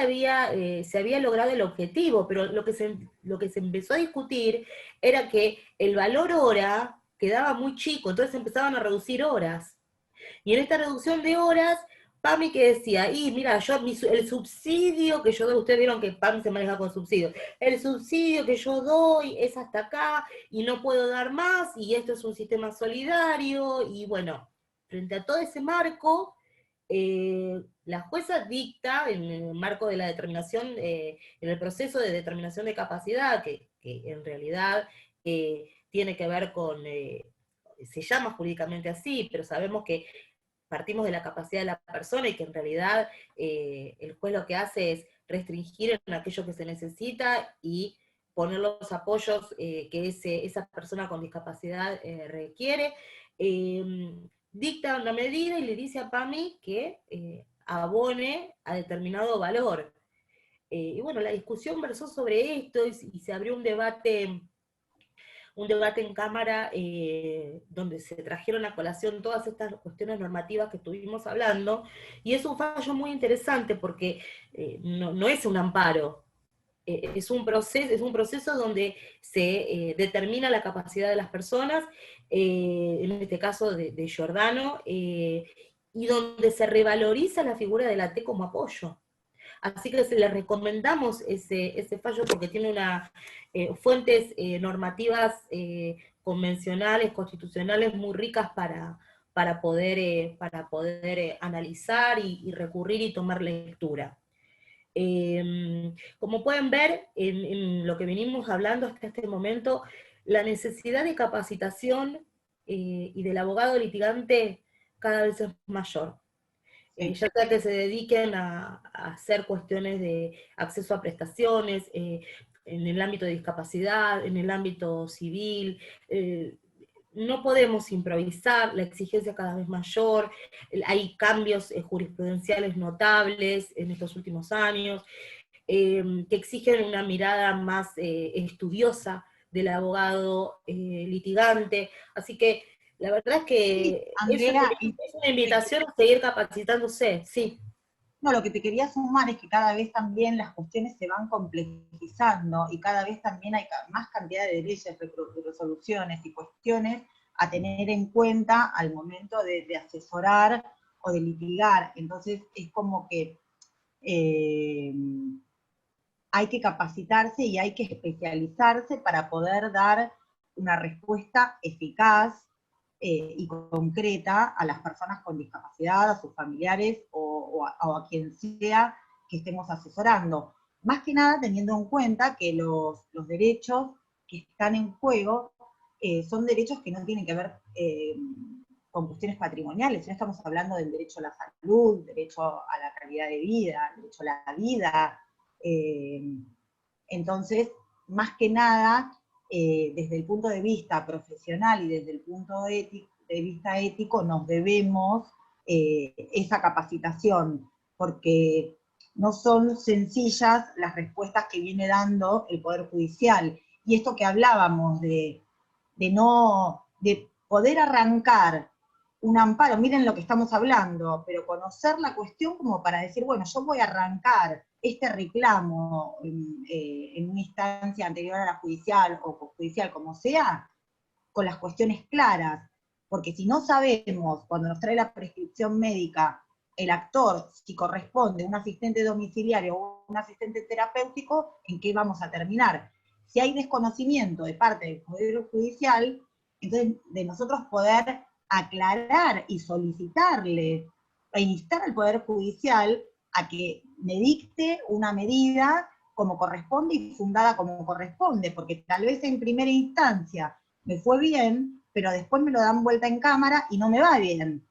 se había logrado el objetivo, pero lo que se empezó a discutir era que el valor hora quedaba muy chico, entonces empezaban a reducir horas. Y en esta reducción de horas, PAMI que decía, y mira, el subsidio que yo doy, ustedes vieron que PAMI se maneja con subsidios, el subsidio que yo doy es hasta acá y no puedo dar más, y esto es un sistema solidario, y bueno, frente a todo ese marco, la jueza dicta, en el marco de la determinación, en el proceso de determinación de capacidad, que en realidad tiene que ver se llama jurídicamente así, pero sabemos que partimos de la capacidad de la persona y que en realidad el juez lo que hace es restringir en aquello que se necesita y poner los apoyos que esa persona con discapacidad requiere. Dicta una medida y le dice a PAMI que abone a determinado valor. Y bueno, la discusión versó sobre esto y se abrió un debate en Cámara donde se trajeron a colación todas estas cuestiones normativas que estuvimos hablando, y es un fallo muy interesante porque no es un amparo, es un proceso donde se determina la capacidad de las personas, en este caso de Giordano, y donde se revaloriza la figura de la T como apoyo. Así que le recomendamos ese fallo porque tiene fuentes normativas convencionales, constitucionales muy ricas para poder analizar y recurrir y tomar lectura. Como pueden ver, en lo que venimos hablando hasta este momento, la necesidad de capacitación y del abogado litigante cada vez es mayor. Ya sea que se dediquen a hacer cuestiones de acceso a prestaciones, en el ámbito de discapacidad, en el ámbito civil, no podemos improvisar, la exigencia cada vez mayor, hay cambios jurisprudenciales notables en estos últimos años, que exigen una mirada más estudiosa del abogado litigante, así que la verdad es sí, que Andrea, es una invitación a seguir capacitándose, sí. no, lo que te quería sumar es que cada vez también las cuestiones se van complejizando y cada vez también hay más cantidad de leyes, resoluciones y cuestiones a tener en cuenta al momento de asesorar o de litigar. Entonces es como que hay que capacitarse y hay que especializarse para poder dar una respuesta eficaz y concreta a las personas con discapacidad, a sus familiares o a quien sea que estemos asesorando. Más que nada teniendo en cuenta que los derechos que están en juego son derechos que no tienen que ver con cuestiones patrimoniales, no estamos hablando del derecho a la salud, derecho a la calidad de vida, derecho a la vida. Entonces, más que nada, desde el punto de vista profesional y desde el punto de vista ético nos debemos esa capacitación, porque no son sencillas las respuestas que viene dando el Poder Judicial. Y esto que hablábamos de poder arrancar un amparo, miren lo que estamos hablando, pero conocer la cuestión como para decir, bueno, yo voy a arrancar este reclamo en una instancia anterior a la judicial o judicial, como sea, con las cuestiones claras, porque si no sabemos, cuando nos trae la prescripción médica, el actor, si corresponde un asistente domiciliario o un asistente terapéutico, ¿en qué vamos a terminar? Si hay desconocimiento de parte del Poder Judicial, entonces de nosotros poder aclarar y solicitarle, e instar al Poder Judicial a que me dicte una medida como corresponde y fundada como corresponde, porque tal vez en primera instancia me fue bien, pero después me lo dan vuelta en cámara y no me va bien.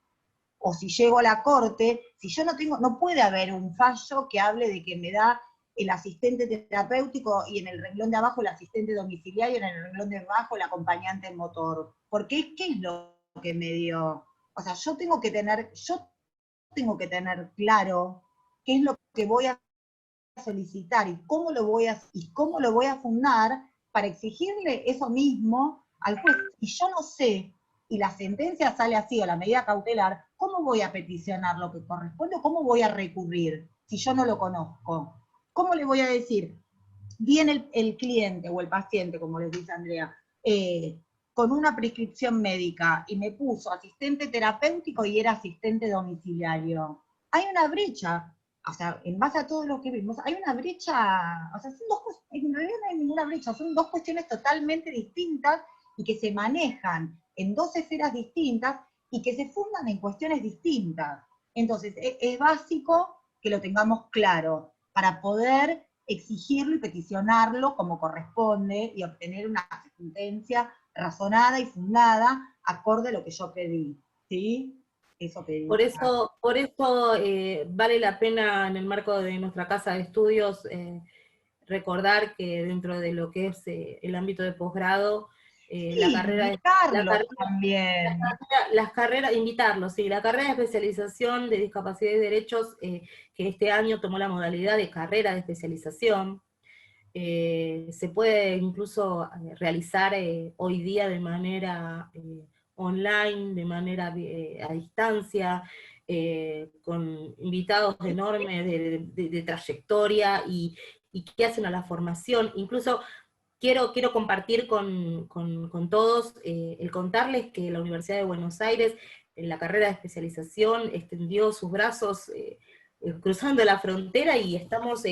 O si llego a la corte, si yo no puede haber un fallo que hable de que me da el asistente terapéutico y en el renglón de abajo el asistente domiciliario, en el renglón de abajo el acompañante en motor. Porque ¿qué es lo que me dio? O sea, yo tengo que tener claro qué es lo que voy a solicitar y cómo lo voy a fundar para exigirle eso mismo al juez. Y yo no sé, y la sentencia sale así, o la medida cautelar, ¿cómo voy a peticionar lo que corresponde o cómo voy a recurrir si yo no lo conozco? ¿Cómo le voy a decir? Viene el cliente o el paciente, como les dice Andrea, con una prescripción médica y me puso asistente terapéutico y era asistente domiciliario. Hay una brecha, o sea, en base a todo lo que vimos, hay una brecha, o sea, en realidad no hay ninguna brecha, son dos cuestiones totalmente distintas y que se manejan en dos esferas distintas y que se fundan en cuestiones distintas. Entonces, es básico que lo tengamos claro para poder exigirlo y peticionarlo como corresponde y obtener una sentencia razonada y fundada acorde a lo que yo pedí, ¿sí? Eso pedí. Por eso vale la pena en el marco de nuestra casa de estudios recordar que dentro de lo que es el ámbito de posgrado, la carrera también. las carreras, invitarlos, sí, la carrera de especialización de discapacidad y derechos, que este año tomó la modalidad de carrera de especialización, se puede incluso realizar hoy día de manera online, de manera a distancia, con invitados enormes de trayectoria y que hacen a la formación. Incluso quiero compartir con todos el contarles que la Universidad de Buenos Aires, en la carrera de especialización, extendió sus brazos cruzando la frontera y estamos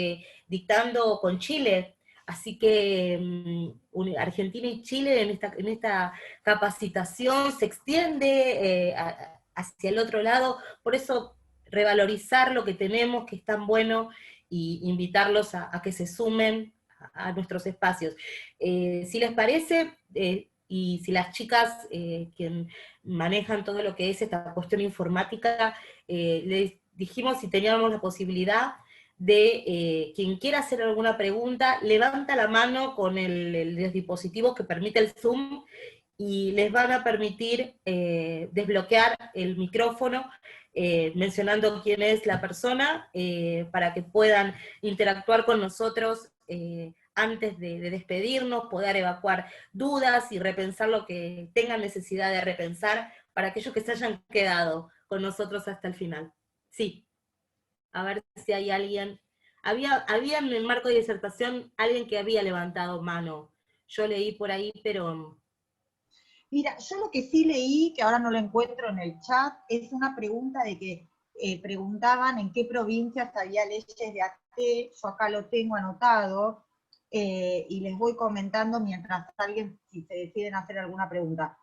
dictando con Chile. Así que Argentina y Chile en esta capacitación se extiende hacia el otro lado, por eso revalorizar lo que tenemos, que es tan bueno, y invitarlos a que se sumen a nuestros espacios. Si les parece, y si las chicas que manejan todo lo que es esta cuestión informática, les dijimos si teníamos la posibilidad de quien quiera hacer alguna pregunta, levanta la mano con el dispositivo que permite el Zoom, y les van a permitir desbloquear el micrófono mencionando quién es la persona, para que puedan interactuar con nosotros antes de despedirnos, poder evacuar dudas y repensar lo que tengan necesidad de repensar para aquellos que se hayan quedado con nosotros hasta el final. Sí, a ver si hay alguien. Había en el marco de disertación alguien que había levantado mano. Yo leí por ahí, pero... Mira, yo lo que sí leí, que ahora no lo encuentro en el chat, es una pregunta de que preguntaban en qué provincias había leyes de AT, yo acá lo tengo anotado, y les voy comentando mientras alguien, si se deciden hacer alguna pregunta.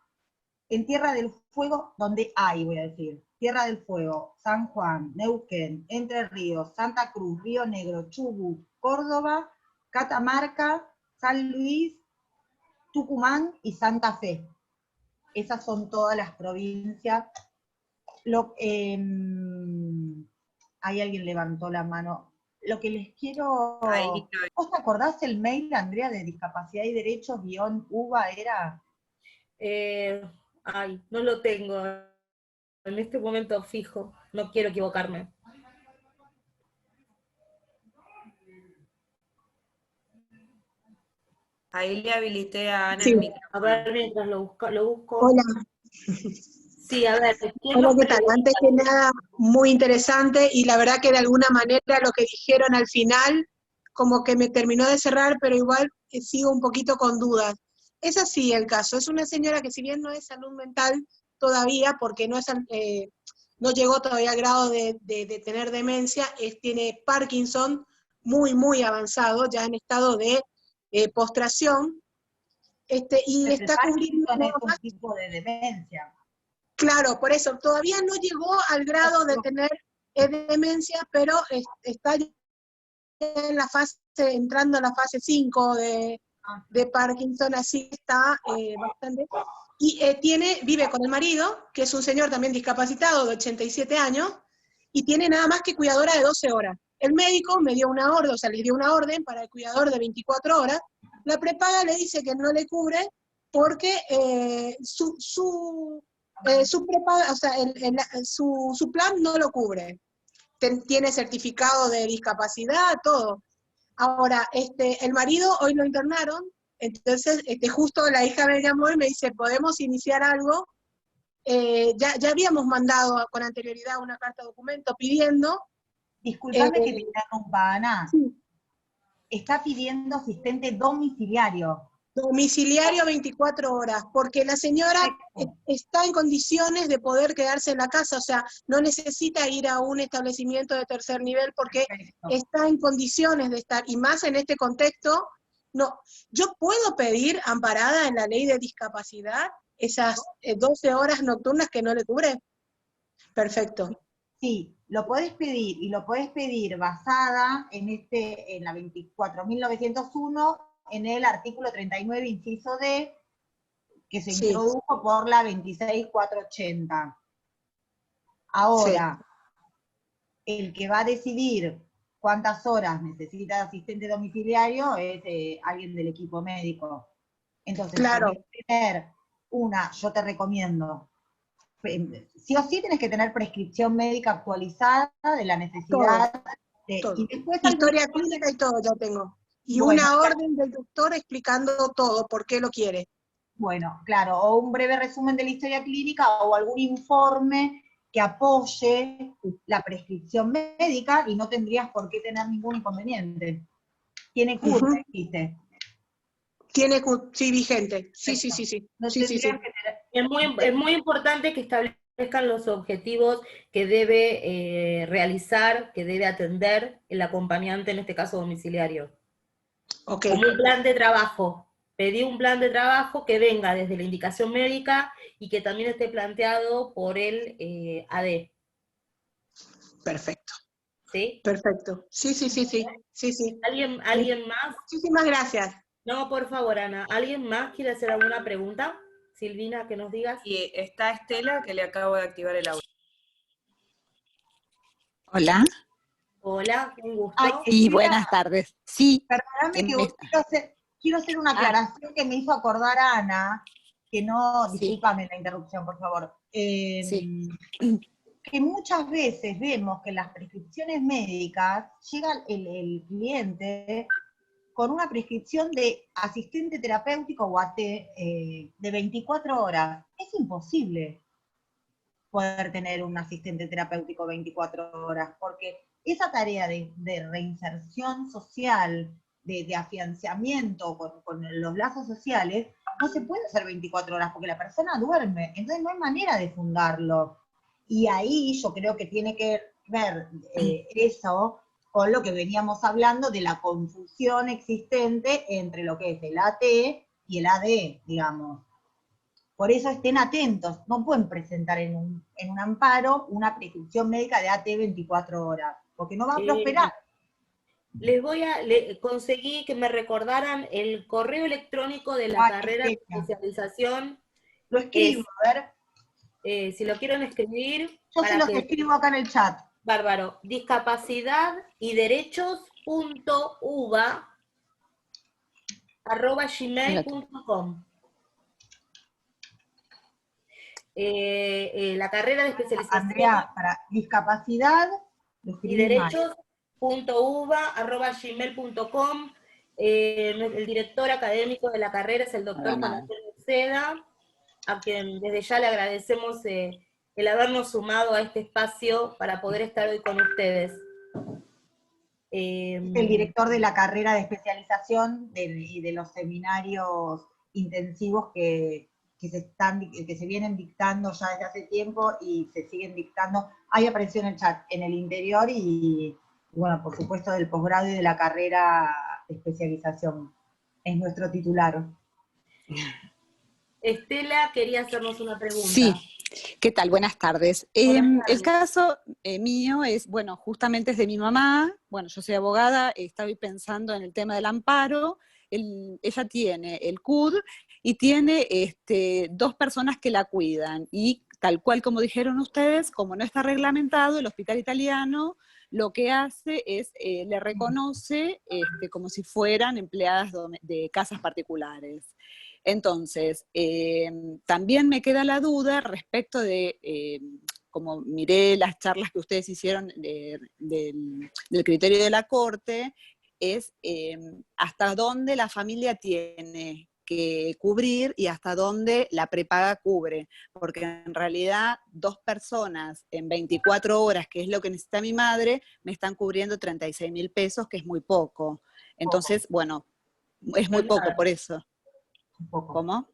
En Tierra del Fuego, donde hay, voy a decir, Tierra del Fuego, San Juan, Neuquén, Entre Ríos, Santa Cruz, Río Negro, Chubut, Córdoba, Catamarca, San Luis, Tucumán y Santa Fe. Esas son todas las provincias. Ahí alguien levantó la mano. lo que les quiero... Ahí, ¿Vos te acordás el mail, Andrea, de discapacidad y derechos _UBA era? Ay, no lo tengo en este momento fijo, no quiero equivocarme. ahí le habilité a Ana Sí. el micrófono. A ver, mientras lo busco. Hola, Sí, a ver. hola, ¿qué tal? Antes que nada, muy interesante, y la verdad que de alguna manera lo que dijeron al final, como que me terminó de cerrar, pero igual sigo un poquito con dudas. Es así el caso, es una señora que si bien no es salud mental todavía, porque no llegó todavía al grado de tener demencia, tiene Parkinson muy, muy avanzado, ya en estado de postración, y El está cubriendo Parkinson nada es un más. tipo de demencia. Claro, por eso, todavía no llegó al grado de tener demencia, pero está ya en la fase, entrando en la fase 5 de Parkinson, así está bastante. Y vive con el marido, que es un señor también discapacitado de 87 años, y tiene nada más que cuidadora de 12 horas. El médico me dio una orden, o sea, le dio una orden para el cuidador de 24 horas. La prepaga le dice que no le cubre porque prepaga, o sea, su plan no lo cubre. Tiene certificado de discapacidad, todo. Ahora, el marido hoy lo internaron, entonces justo la hija me llamó y me dice, ¿podemos iniciar algo? Ya habíamos mandado con anterioridad una carta de documento pidiendo. Disculpame que te interrumpa, Ana. Sí. Está pidiendo asistente domiciliario. Domiciliario 24 horas, porque la señora está en condiciones de poder quedarse en la casa, o sea, no necesita ir a un establecimiento de tercer nivel porque está en condiciones de estar, y más en este contexto. No, yo puedo pedir, amparada en la ley de discapacidad, esas 12 horas nocturnas que no le cubre. Perfecto. Sí, lo podés pedir, y lo podés pedir basada en la 24.901, en el artículo 39, inciso D, que se introdujo por la 26.480. Ahora, el que va a decidir cuántas horas necesita asistente domiciliario es alguien del equipo médico. Entonces, claro, yo te recomiendo, sí o sí tenés que tener prescripción médica actualizada de la necesidad todo. y después historia clínica y todo ya tengo. Y bueno, una orden del doctor explicando todo, por qué lo quiere. Bueno, claro, o un breve resumen de la historia clínica o algún informe que apoye la prescripción médica y no tendrías por qué tener ningún inconveniente. Tiene CURP, ¿viste? Tiene CURP, sí, vigente. Sí. No Sí. tendrías que tener... Es muy importante que establezcan los objetivos que debe realizar, que debe atender el acompañante, en este caso domiciliario. Okay. Como un plan de trabajo. Pedí un plan de trabajo que venga desde la indicación médica y que también esté planteado por el AD. Perfecto. ¿Sí? Perfecto. Sí. ¿Alguien más? Muchísimas gracias. No, por favor, Ana. ¿Alguien más quiere hacer alguna pregunta? Silvina, que nos digas. Y está Estela, que le acabo de activar el audio. Hola. Hola, un gusto. Ay, Sí, buenas tardes. Sí. Perdóname que quiero hacer una aclaración que me hizo acordar a Ana, que no, discúlpame la interrupción, por favor. Que muchas veces vemos que en las prescripciones médicas llega el cliente con una prescripción de asistente terapéutico o AT de 24 horas. Es imposible poder tener un asistente terapéutico 24 horas, porque esa tarea de reinserción social, de afianzamiento con los lazos sociales, no se puede hacer 24 horas, porque la persona duerme, entonces no hay manera de fundarlo. Y ahí yo creo que tiene que ver eso con lo que veníamos hablando de la confusión existente entre lo que es el AT y el AD, digamos. Por eso estén atentos, no pueden presentar en un amparo una prescripción médica de AT 24 horas, porque no va a prosperar. Conseguí que me recordaran el correo electrónico de la carrera de especialización. Lo escribo, a ver. Si lo quieren escribir. Yo se los escribo acá en el chat. Bárbaro. Discapacidad y derechos.uva@gmail.com. La carrera de especialización Andrea, para discapacidad, lo y escribí mal. derechos.uva@gmail.com. El director académico de la carrera es el doctor Juan Antonio Seda, a quien desde ya le agradecemos el habernos sumado a este espacio para poder estar hoy con ustedes. Es el director de la carrera de especialización y de los seminarios intensivos que se vienen dictando ya desde hace tiempo y se siguen dictando. Ahí apareció en el chat, en el interior y bueno, por supuesto del posgrado y de la carrera de especialización. Es nuestro titular. Estela quería hacernos una pregunta. Sí, ¿qué tal? Buenas tardes. Buenas tardes. El caso mío es, bueno, justamente es de mi mamá. Bueno, yo soy abogada, estaba pensando en el tema del amparo. Ella tiene el CUD y tiene 2 personas que la cuidan. Y tal cual como dijeron ustedes, como no está reglamentado, el hospital italiano lo que hace es, le reconoce como si fueran empleadas de casas particulares. Entonces, también me queda la duda respecto de, como miré las charlas que ustedes hicieron del criterio de la Corte, es hasta dónde la familia tiene que cubrir y hasta dónde la prepaga cubre, porque en realidad 2 personas en 24 horas, que es lo que necesita mi madre, me están cubriendo 36.000 pesos, que es muy poco. Entonces, bueno, es muy poco, por eso. Un poco. ¿Cómo?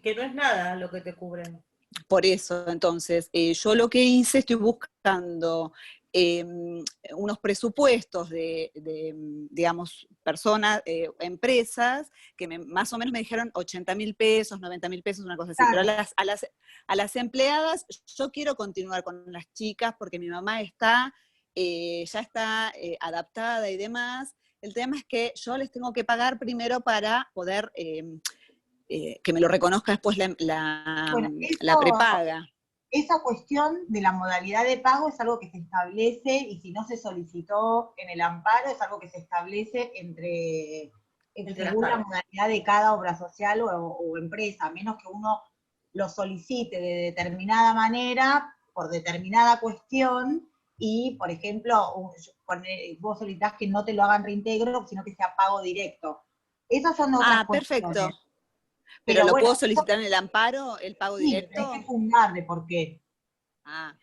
Que no es nada lo que te cubren. Por eso, entonces, yo lo que hice, estoy buscando unos presupuestos de digamos, personas, empresas, que más o menos me dijeron 80.000 pesos, 90.000 pesos, una cosa así. Claro. Pero a las empleadas, yo quiero continuar con las chicas porque mi mamá ya está adaptada y demás. El tema es que yo les tengo que pagar primero para poder que me lo reconozca después Bueno, la prepaga. Esa cuestión de la modalidad de pago es algo que se establece, y si no se solicitó en el amparo, es algo que se establece según la modalidad de cada obra social o empresa, a menos que uno lo solicite de determinada manera, por determinada cuestión, y, por ejemplo, vos solicitás que no te lo hagan reintegro, sino que sea pago directo. Esas son otras cuestiones. Perfecto. ¿Pero lo bueno, puedo solicitar en el amparo, el pago sí, directo? hay que fundar de por qué. Claro,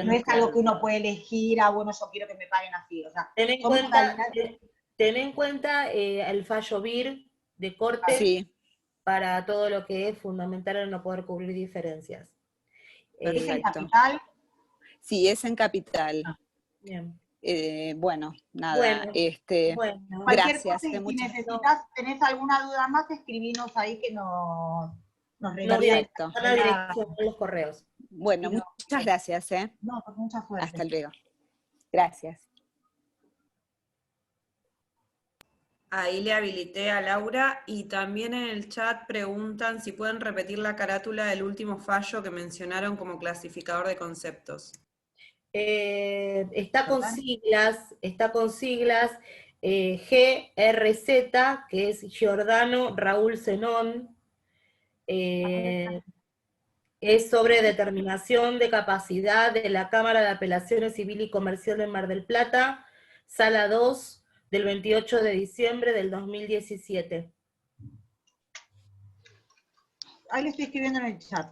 no es claro. algo que uno puede elegir, bueno, yo quiero que me paguen así. O sea, Ten en cuenta el fallo BIR de Corte Sí, para todo lo que es fundamental en no poder cubrir diferencias. ¿es en perfecto. Capital? Sí, es en Capital. Bien. Bueno, nada, Bueno, Cualquier gracias. cosa, y si necesitas, tenés alguna duda más, escribinos ahí que nos Perfecto. a la dirección de los correos. Bueno, muchas gracias. No, pues mucha suerte. Hasta luego. Gracias. Ahí le habilité a Laura, y también en el chat preguntan si pueden repetir la carátula del último fallo que mencionaron como clasificador de conceptos. Está con siglas GRZ, que es Giordano Raúl Zenón, es sobre determinación de capacidad de la Cámara de Apelaciones Civil y Comercial de Mar del Plata, Sala 2, del 28 de diciembre del 2017. Ahí le estoy escribiendo en el chat.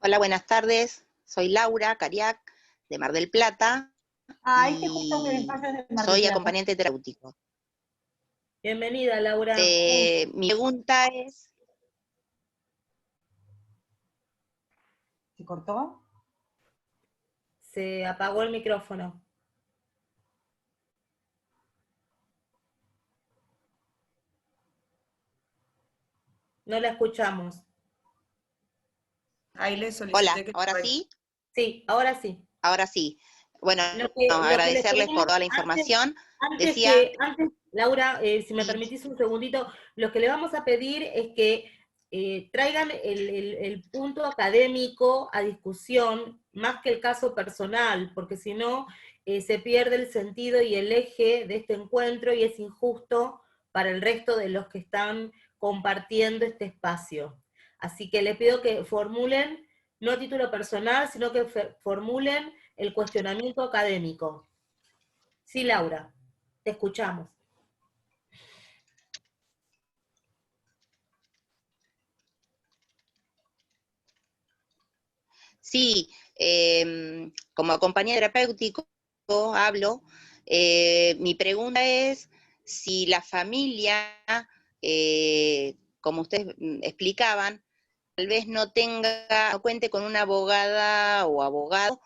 Hola, buenas tardes. Soy Laura Cariac, de Mar del Plata. Este justo es el fallo de Mar del Plata. Soy acompañante terapéutico. Bienvenida, Laura. Mi pregunta es... ¿Se cortó? Se apagó el micrófono. No la escuchamos. Ahí le solicité. Hola, que... ¿ahora sí? Sí, ahora sí. Ahora sí. Bueno, lo agradecerles por toda la información. Decía... Laura, si me permitís un segundito, lo que le vamos a pedir es que traigan el punto académico a discusión, más que el caso personal, porque si no, se pierde el sentido y el eje de este encuentro y es injusto para el resto de los que están compartiendo este espacio. Así que les pido que formulen, no a título personal, sino que formulen el cuestionamiento académico. Sí, Laura, te escuchamos. Sí, como acompañante terapéutico hablo. Mi pregunta es si la familia, como ustedes explicaban, tal vez no cuente con una abogada o abogado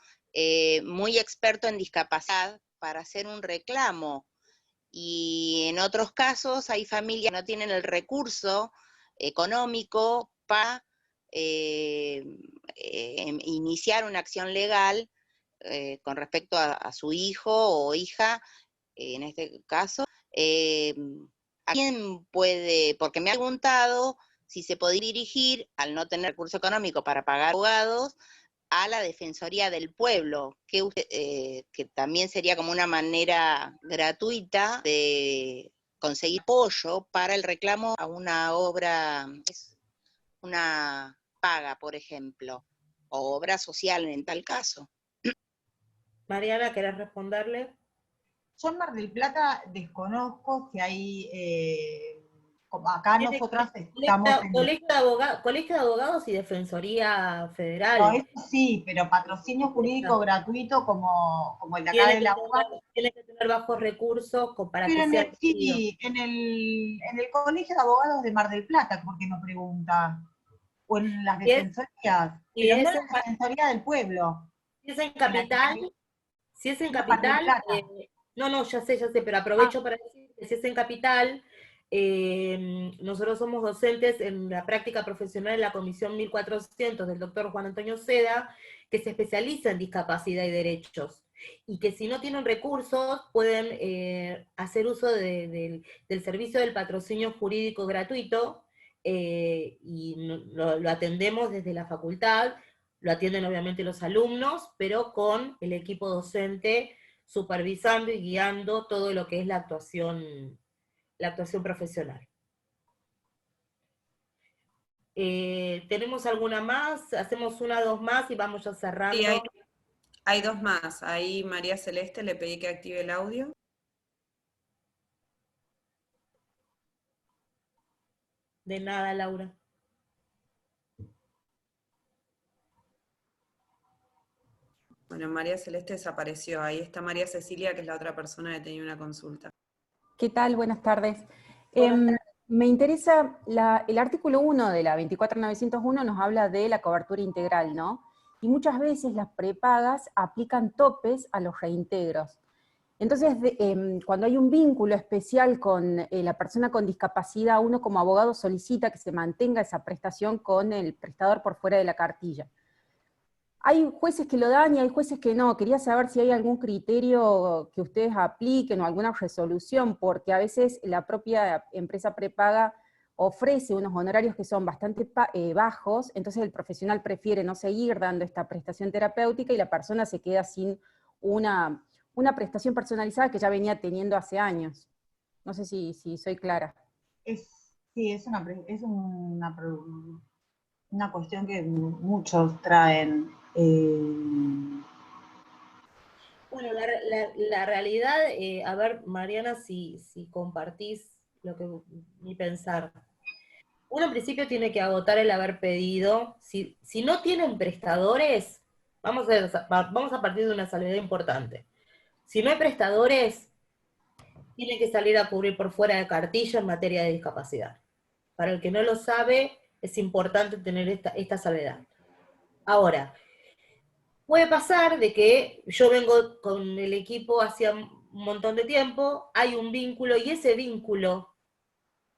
muy experto en discapacidad para hacer un reclamo. Y en otros casos hay familias que no tienen el recurso económico para iniciar una acción legal con respecto a su hijo o hija, en este caso. ¿A quién puede? Porque me ha preguntado si se podría dirigir, al no tener recurso económico para pagar abogados, a la Defensoría del Pueblo, que también sería como una manera gratuita de conseguir apoyo para el reclamo a una obra, una paga, por ejemplo, o obra social en tal caso. Mariana, ¿querés responderle? Yo en Mar del Plata desconozco si hay, como acá nosotras estamos en... Colegio de Abogados y Defensoría No, Federal. eso sí, pero patrocinio jurídico gratuito como el de acá Tiene de la UBA. tiene que tener bajos recursos para Pero que sea elegido. sí, en el Colegio de Abogados de Mar del Plata, porque me pregunta, o en las Si es, defensorías, si pero no es en la Defensoría del Pueblo. si es en En la Capital, Defensoría si es en de Mar del Capital, Plata. no, ya sé, pero aprovecho para decir que si es en Capital, nosotros somos docentes en la práctica profesional en la Comisión 1400 del doctor Juan Antonio Seda, que se especializa en discapacidad y derechos, y que si no tienen recursos pueden hacer uso del servicio del patrocinio jurídico gratuito, y lo atendemos desde la facultad, lo atienden obviamente los alumnos, pero con el equipo docente supervisando y guiando todo lo que es la actuación profesional. ¿Tenemos alguna más? Hacemos una, dos más y vamos ya cerrando. Sí, hay dos más. Ahí María Celeste le pedí que active el audio. De nada, Laura. Bueno, María Celeste desapareció. Ahí está María Cecilia, que es la otra persona que tenía una consulta. ¿Qué tal? Buenas tardes. Buenas tardes. Me interesa, el artículo 1 de la 24901 nos habla de la cobertura integral, ¿no? Y muchas veces las prepagas aplican topes a los reintegros. Entonces, cuando hay un vínculo especial con la persona con discapacidad, uno como abogado solicita que se mantenga esa prestación con el prestador por fuera de la cartilla. Hay jueces que lo dan y hay jueces que no. Quería saber si hay algún criterio que ustedes apliquen o alguna resolución, porque a veces la propia empresa prepaga ofrece unos honorarios que son bastante bajos, entonces el profesional prefiere no seguir dando esta prestación terapéutica y la persona se queda sin una prestación personalizada que ya venía teniendo hace años. No sé si soy clara. Sí, es una cuestión que muchos traen. Bueno, la realidad, a ver, Mariana, si compartís mi pensar. Uno en principio tiene que agotar el haber pedido. Si no tienen prestadores, vamos a partir de una salvedad importante. Si no hay prestadores, tienen que salir a cubrir por fuera de cartilla en materia de discapacidad. Para el que no lo sabe, es importante tener esta salvedad. Ahora, puede pasar de que yo vengo con el equipo hace un montón de tiempo, hay un vínculo y ese vínculo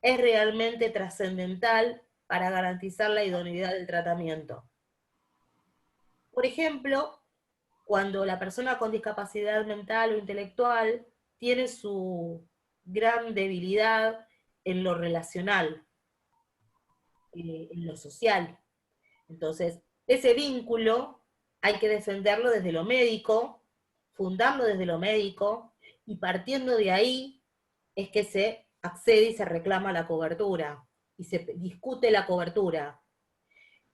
es realmente trascendental para garantizar la idoneidad del tratamiento. Por ejemplo, cuando la persona con discapacidad mental o intelectual tiene su gran debilidad en lo relacional. en lo social. Entonces, ese vínculo hay que defenderlo desde lo médico, fundarlo desde lo médico, y partiendo de ahí es que se accede y se reclama la cobertura, y se discute la cobertura.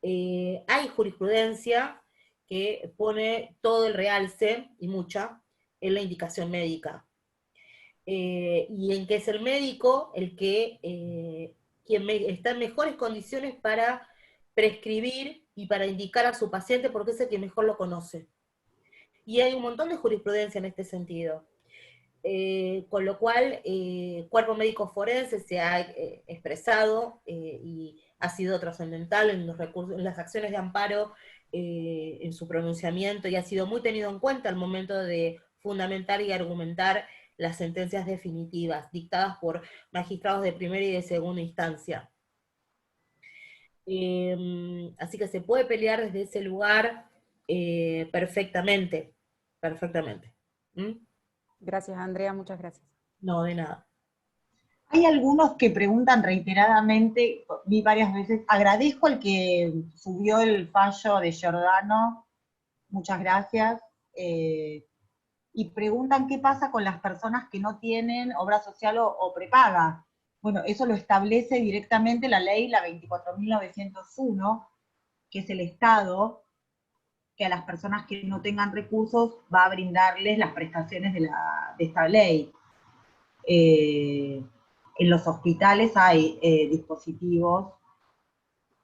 Hay jurisprudencia que pone todo el realce, y mucha, en la indicación médica. Y en que es el médico el que quien está en mejores condiciones para prescribir y para indicar a su paciente, porque es el que mejor lo conoce. Y hay un montón de jurisprudencia en este sentido. Con lo cual, cuerpo médico forense se ha expresado y ha sido trascendental en los recursos, en las acciones de amparo, en su pronunciamiento, y ha sido muy tenido en cuenta al momento de fundamentar y argumentar las sentencias definitivas, dictadas por magistrados de primera y de segunda instancia. Así que se puede pelear desde ese lugar perfectamente, perfectamente. Gracias, Andrea, muchas gracias. No, de nada. Hay algunos que preguntan reiteradamente, vi varias veces, agradezco al que subió el fallo de Giordano, muchas gracias, y preguntan qué pasa con las personas que no tienen obra social o prepaga. Bueno, eso lo establece directamente la ley, la 24.901, que es el Estado, que a las personas que no tengan recursos va a brindarles las prestaciones de esta ley. En los hospitales hay dispositivos,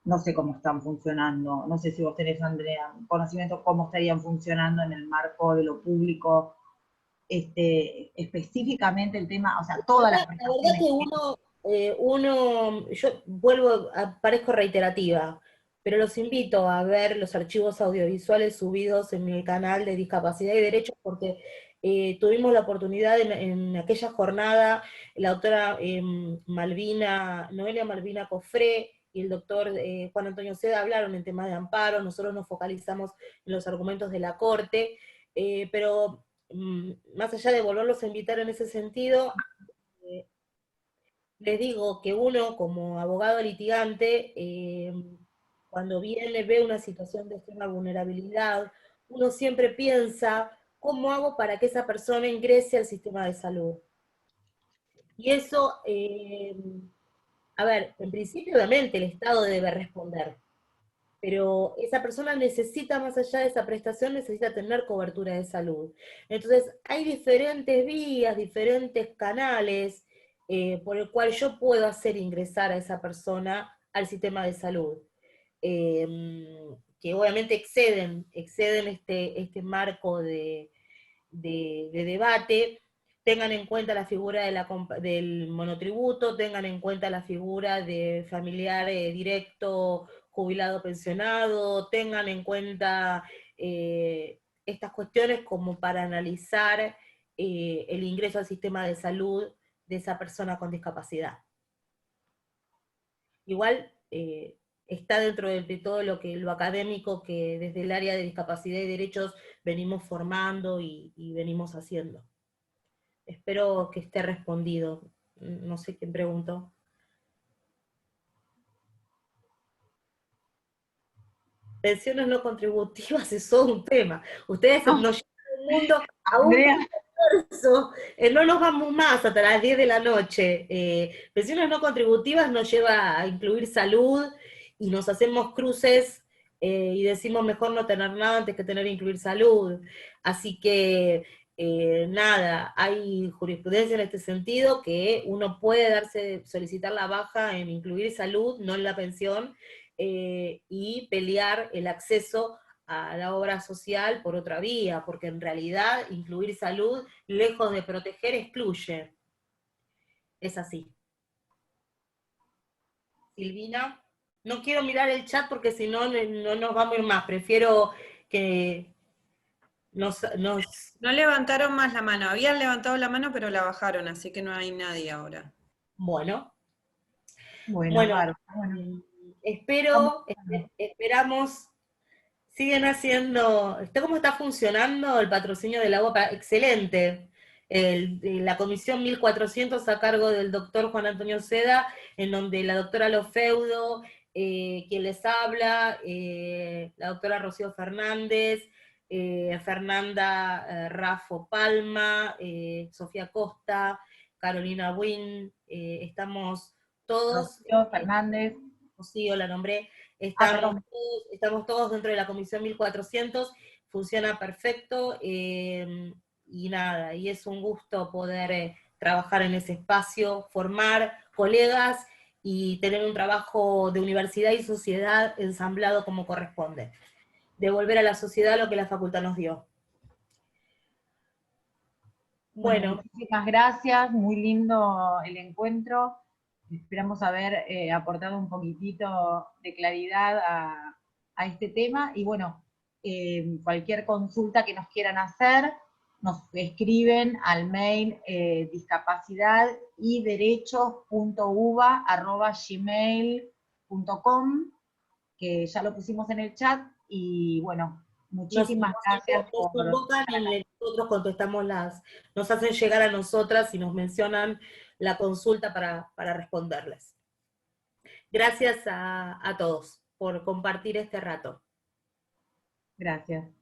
no sé cómo están funcionando, no sé si vos tenés, Andrea, conocimiento cómo estarían funcionando en el marco de lo público, específicamente el tema, o sea, todas las prestaciones. La verdad que yo parezco reiterativa, pero los invito a ver los archivos audiovisuales subidos en mi canal de Discapacidad y Derechos, porque tuvimos la oportunidad en aquella jornada, la doctora Noelia Malvina Cofré y el doctor Juan Antonio Seda hablaron en temas de amparo. Nosotros nos focalizamos en los argumentos de la Corte, pero más allá de volverlos a invitar en ese sentido, les digo que uno como abogado litigante, cuando ve una situación de extrema vulnerabilidad, uno siempre piensa, ¿cómo hago para que esa persona ingrese al sistema de salud? Y eso, a ver, en principio obviamente el Estado debe responder, pero esa persona necesita, más allá de esa prestación, necesita tener cobertura de salud. Entonces, hay diferentes vías, diferentes canales por el cual yo puedo hacer ingresar a esa persona al sistema de salud, que obviamente exceden este marco de debate. Tengan en cuenta la figura del monotributo, tengan en cuenta la figura de familiar directo, jubilado, pensionado, tengan en cuenta estas cuestiones como para analizar el ingreso al sistema de salud de esa persona con discapacidad. Igual está dentro de todo lo académico que desde el área de discapacidad y derechos venimos formando y venimos haciendo. Espero que esté respondido. No sé quién preguntó. Pensiones no contributivas es todo un tema. Ustedes nos llevan al mundo a un esfuerzo. No nos vamos más hasta las 10 de la noche. Pensiones no contributivas nos lleva a incluir salud, y nos hacemos cruces y decimos mejor no tener nada antes que incluir salud. Así que nada, hay jurisprudencia en este sentido, que uno puede solicitar la baja en incluir salud, no en la pensión, y pelear el acceso a la obra social por otra vía, porque en realidad incluir salud, lejos de proteger, excluye. Es así. Silvina, no quiero mirar el chat porque si no, no nos vamos a ir más, prefiero que No levantaron más la mano, habían levantado la mano pero la bajaron, así que no hay nadie ahora. Bueno, claro. Esperamos, siguen haciendo, ¿cómo está funcionando el patrocinio del agua? Excelente. La comisión 1400 a cargo del doctor Juan Antonio Seda, en donde la doctora Lofeudo quien les habla, la doctora Rocío Fernández, Fernanda Raffo Palma, Sofía Costa, Carolina Wynn, estamos todos, Rocío Fernández. sí, la nombré, perdón. estamos todos dentro de la Comisión 1400, funciona perfecto, y nada, y es un gusto poder trabajar en ese espacio, formar colegas y tener un trabajo de universidad y sociedad ensamblado como corresponde. Devolver a la sociedad lo que la facultad nos dio. Bueno, muchísimas gracias, muy lindo el encuentro. Esperamos haber aportado un poquitito de claridad a este tema. Y bueno, cualquier consulta que nos quieran hacer, nos escriben al mail discapacidad-y-derechos.uva@gmail.com, que ya lo pusimos en el chat. Y bueno, muchísimas gracias nos convocan y nosotros contestamos nos hacen llegar a nosotras y nos mencionan la consulta para responderles. Gracias a todos por compartir este rato. Gracias.